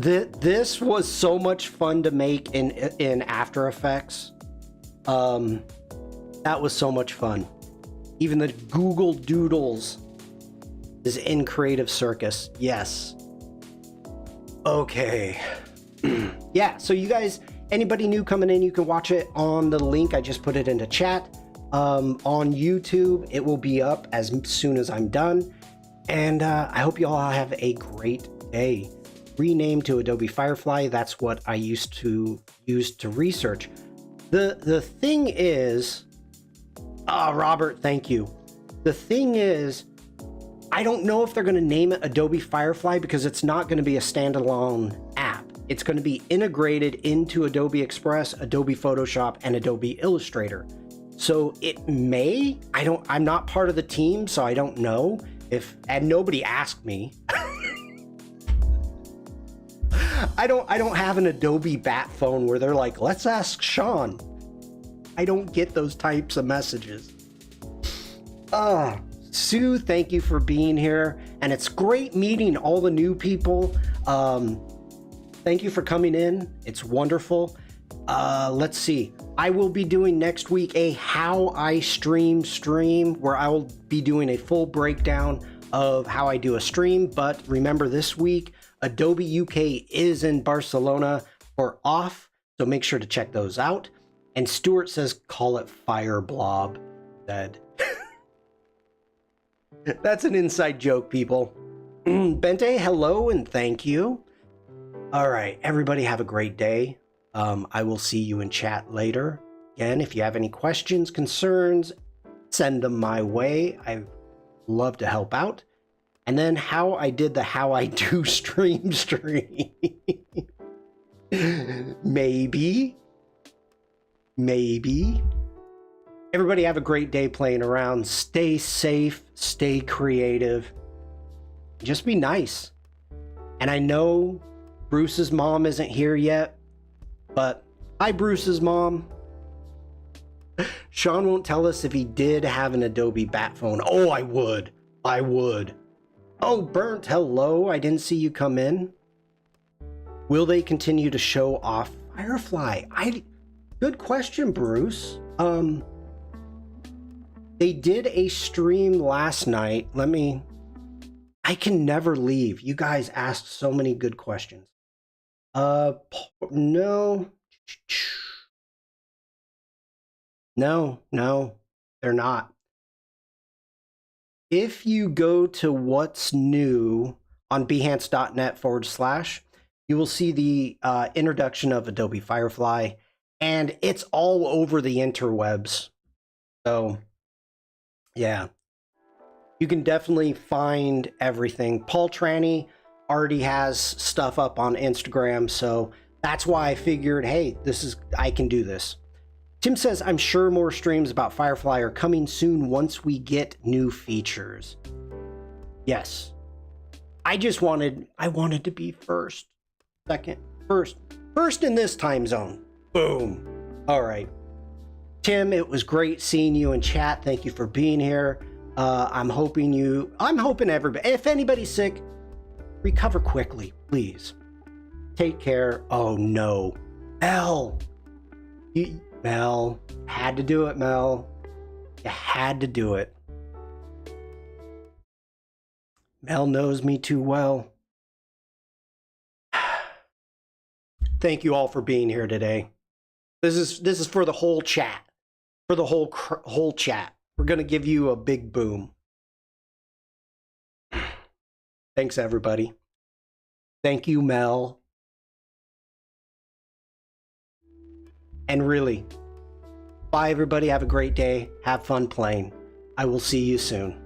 so much fun to make in After Effects. That was so much fun. Even the Google Doodles is in Creative Circus. Yes. Okay. Yeah, so you guys, anybody new coming in, you can watch it on the link. I just put it into chat. On YouTube, it will be up as soon as I'm done. And I hope you all have a great day. Renamed to Adobe Firefly. That's what I used to use to research. The thing is, Robert, thank you. The thing is, I don't know if they're going to name it Adobe Firefly because it's not going to be a standalone app. It's going to be integrated into Adobe Express, Adobe Photoshop, and Adobe Illustrator. So it may, I'm not part of the team, so I don't know if, and nobody asked me. I don't have an Adobe bat phone where they're like, let's ask Shawn. I don't get those types of messages. Sue, thank you for being here. And it's great meeting all the new people. Thank you for coming in. It's wonderful. Let's see. I will be doing next week a How I Stream where I will be doing a full breakdown of how I do a stream. But remember, this week, Adobe UK is in Barcelona for off. So make sure to check those out. And Stuart says, call it Fire Blob. Dead. That's an inside joke, people. Bente, hello and thank you. All right, everybody have a great day. I will see you in chat later. Again, if you have any questions, concerns, send them my way. I love to help out. And then how I did the How I Do stream. Maybe. Everybody have a great day playing around. Stay safe, stay creative. Just be nice. And I know Bruce's mom isn't here yet, but hi, Bruce's mom. Shawn won't tell us if he did have an Adobe bat phone. Oh, I would. Oh, Burnt, hello. I didn't see you come in. Will they continue to show off Firefly? Good question, Bruce. They did a stream last night. I can never leave. You guys asked so many good questions. No, they're not. If you go to what's new on behance.net/, you will see the introduction of Adobe Firefly, and it's all over the interwebs. So, yeah, you can definitely find everything. Paul Tranny already has stuff up on Instagram, so that's why I figured, hey, I can do this. Tim says, I'm sure more streams about Firefly are coming soon once we get new features. Yes. I wanted to be first. Second. First in this time zone. Boom. All right. Tim, it was great seeing you in chat. Thank you for being here. I'm hoping everybody, if anybody's sick, recover quickly, please. Take care. Oh no. Mel, had to do it, Mel. You had to do it. Mel knows me too well. Thank you all for being here today. This is for the whole chat. For the whole chat. We're going to give you a big boom. Thanks, everybody. Thank you, Mel. And really, bye, everybody. Have a great day. Have fun playing. I will see you soon.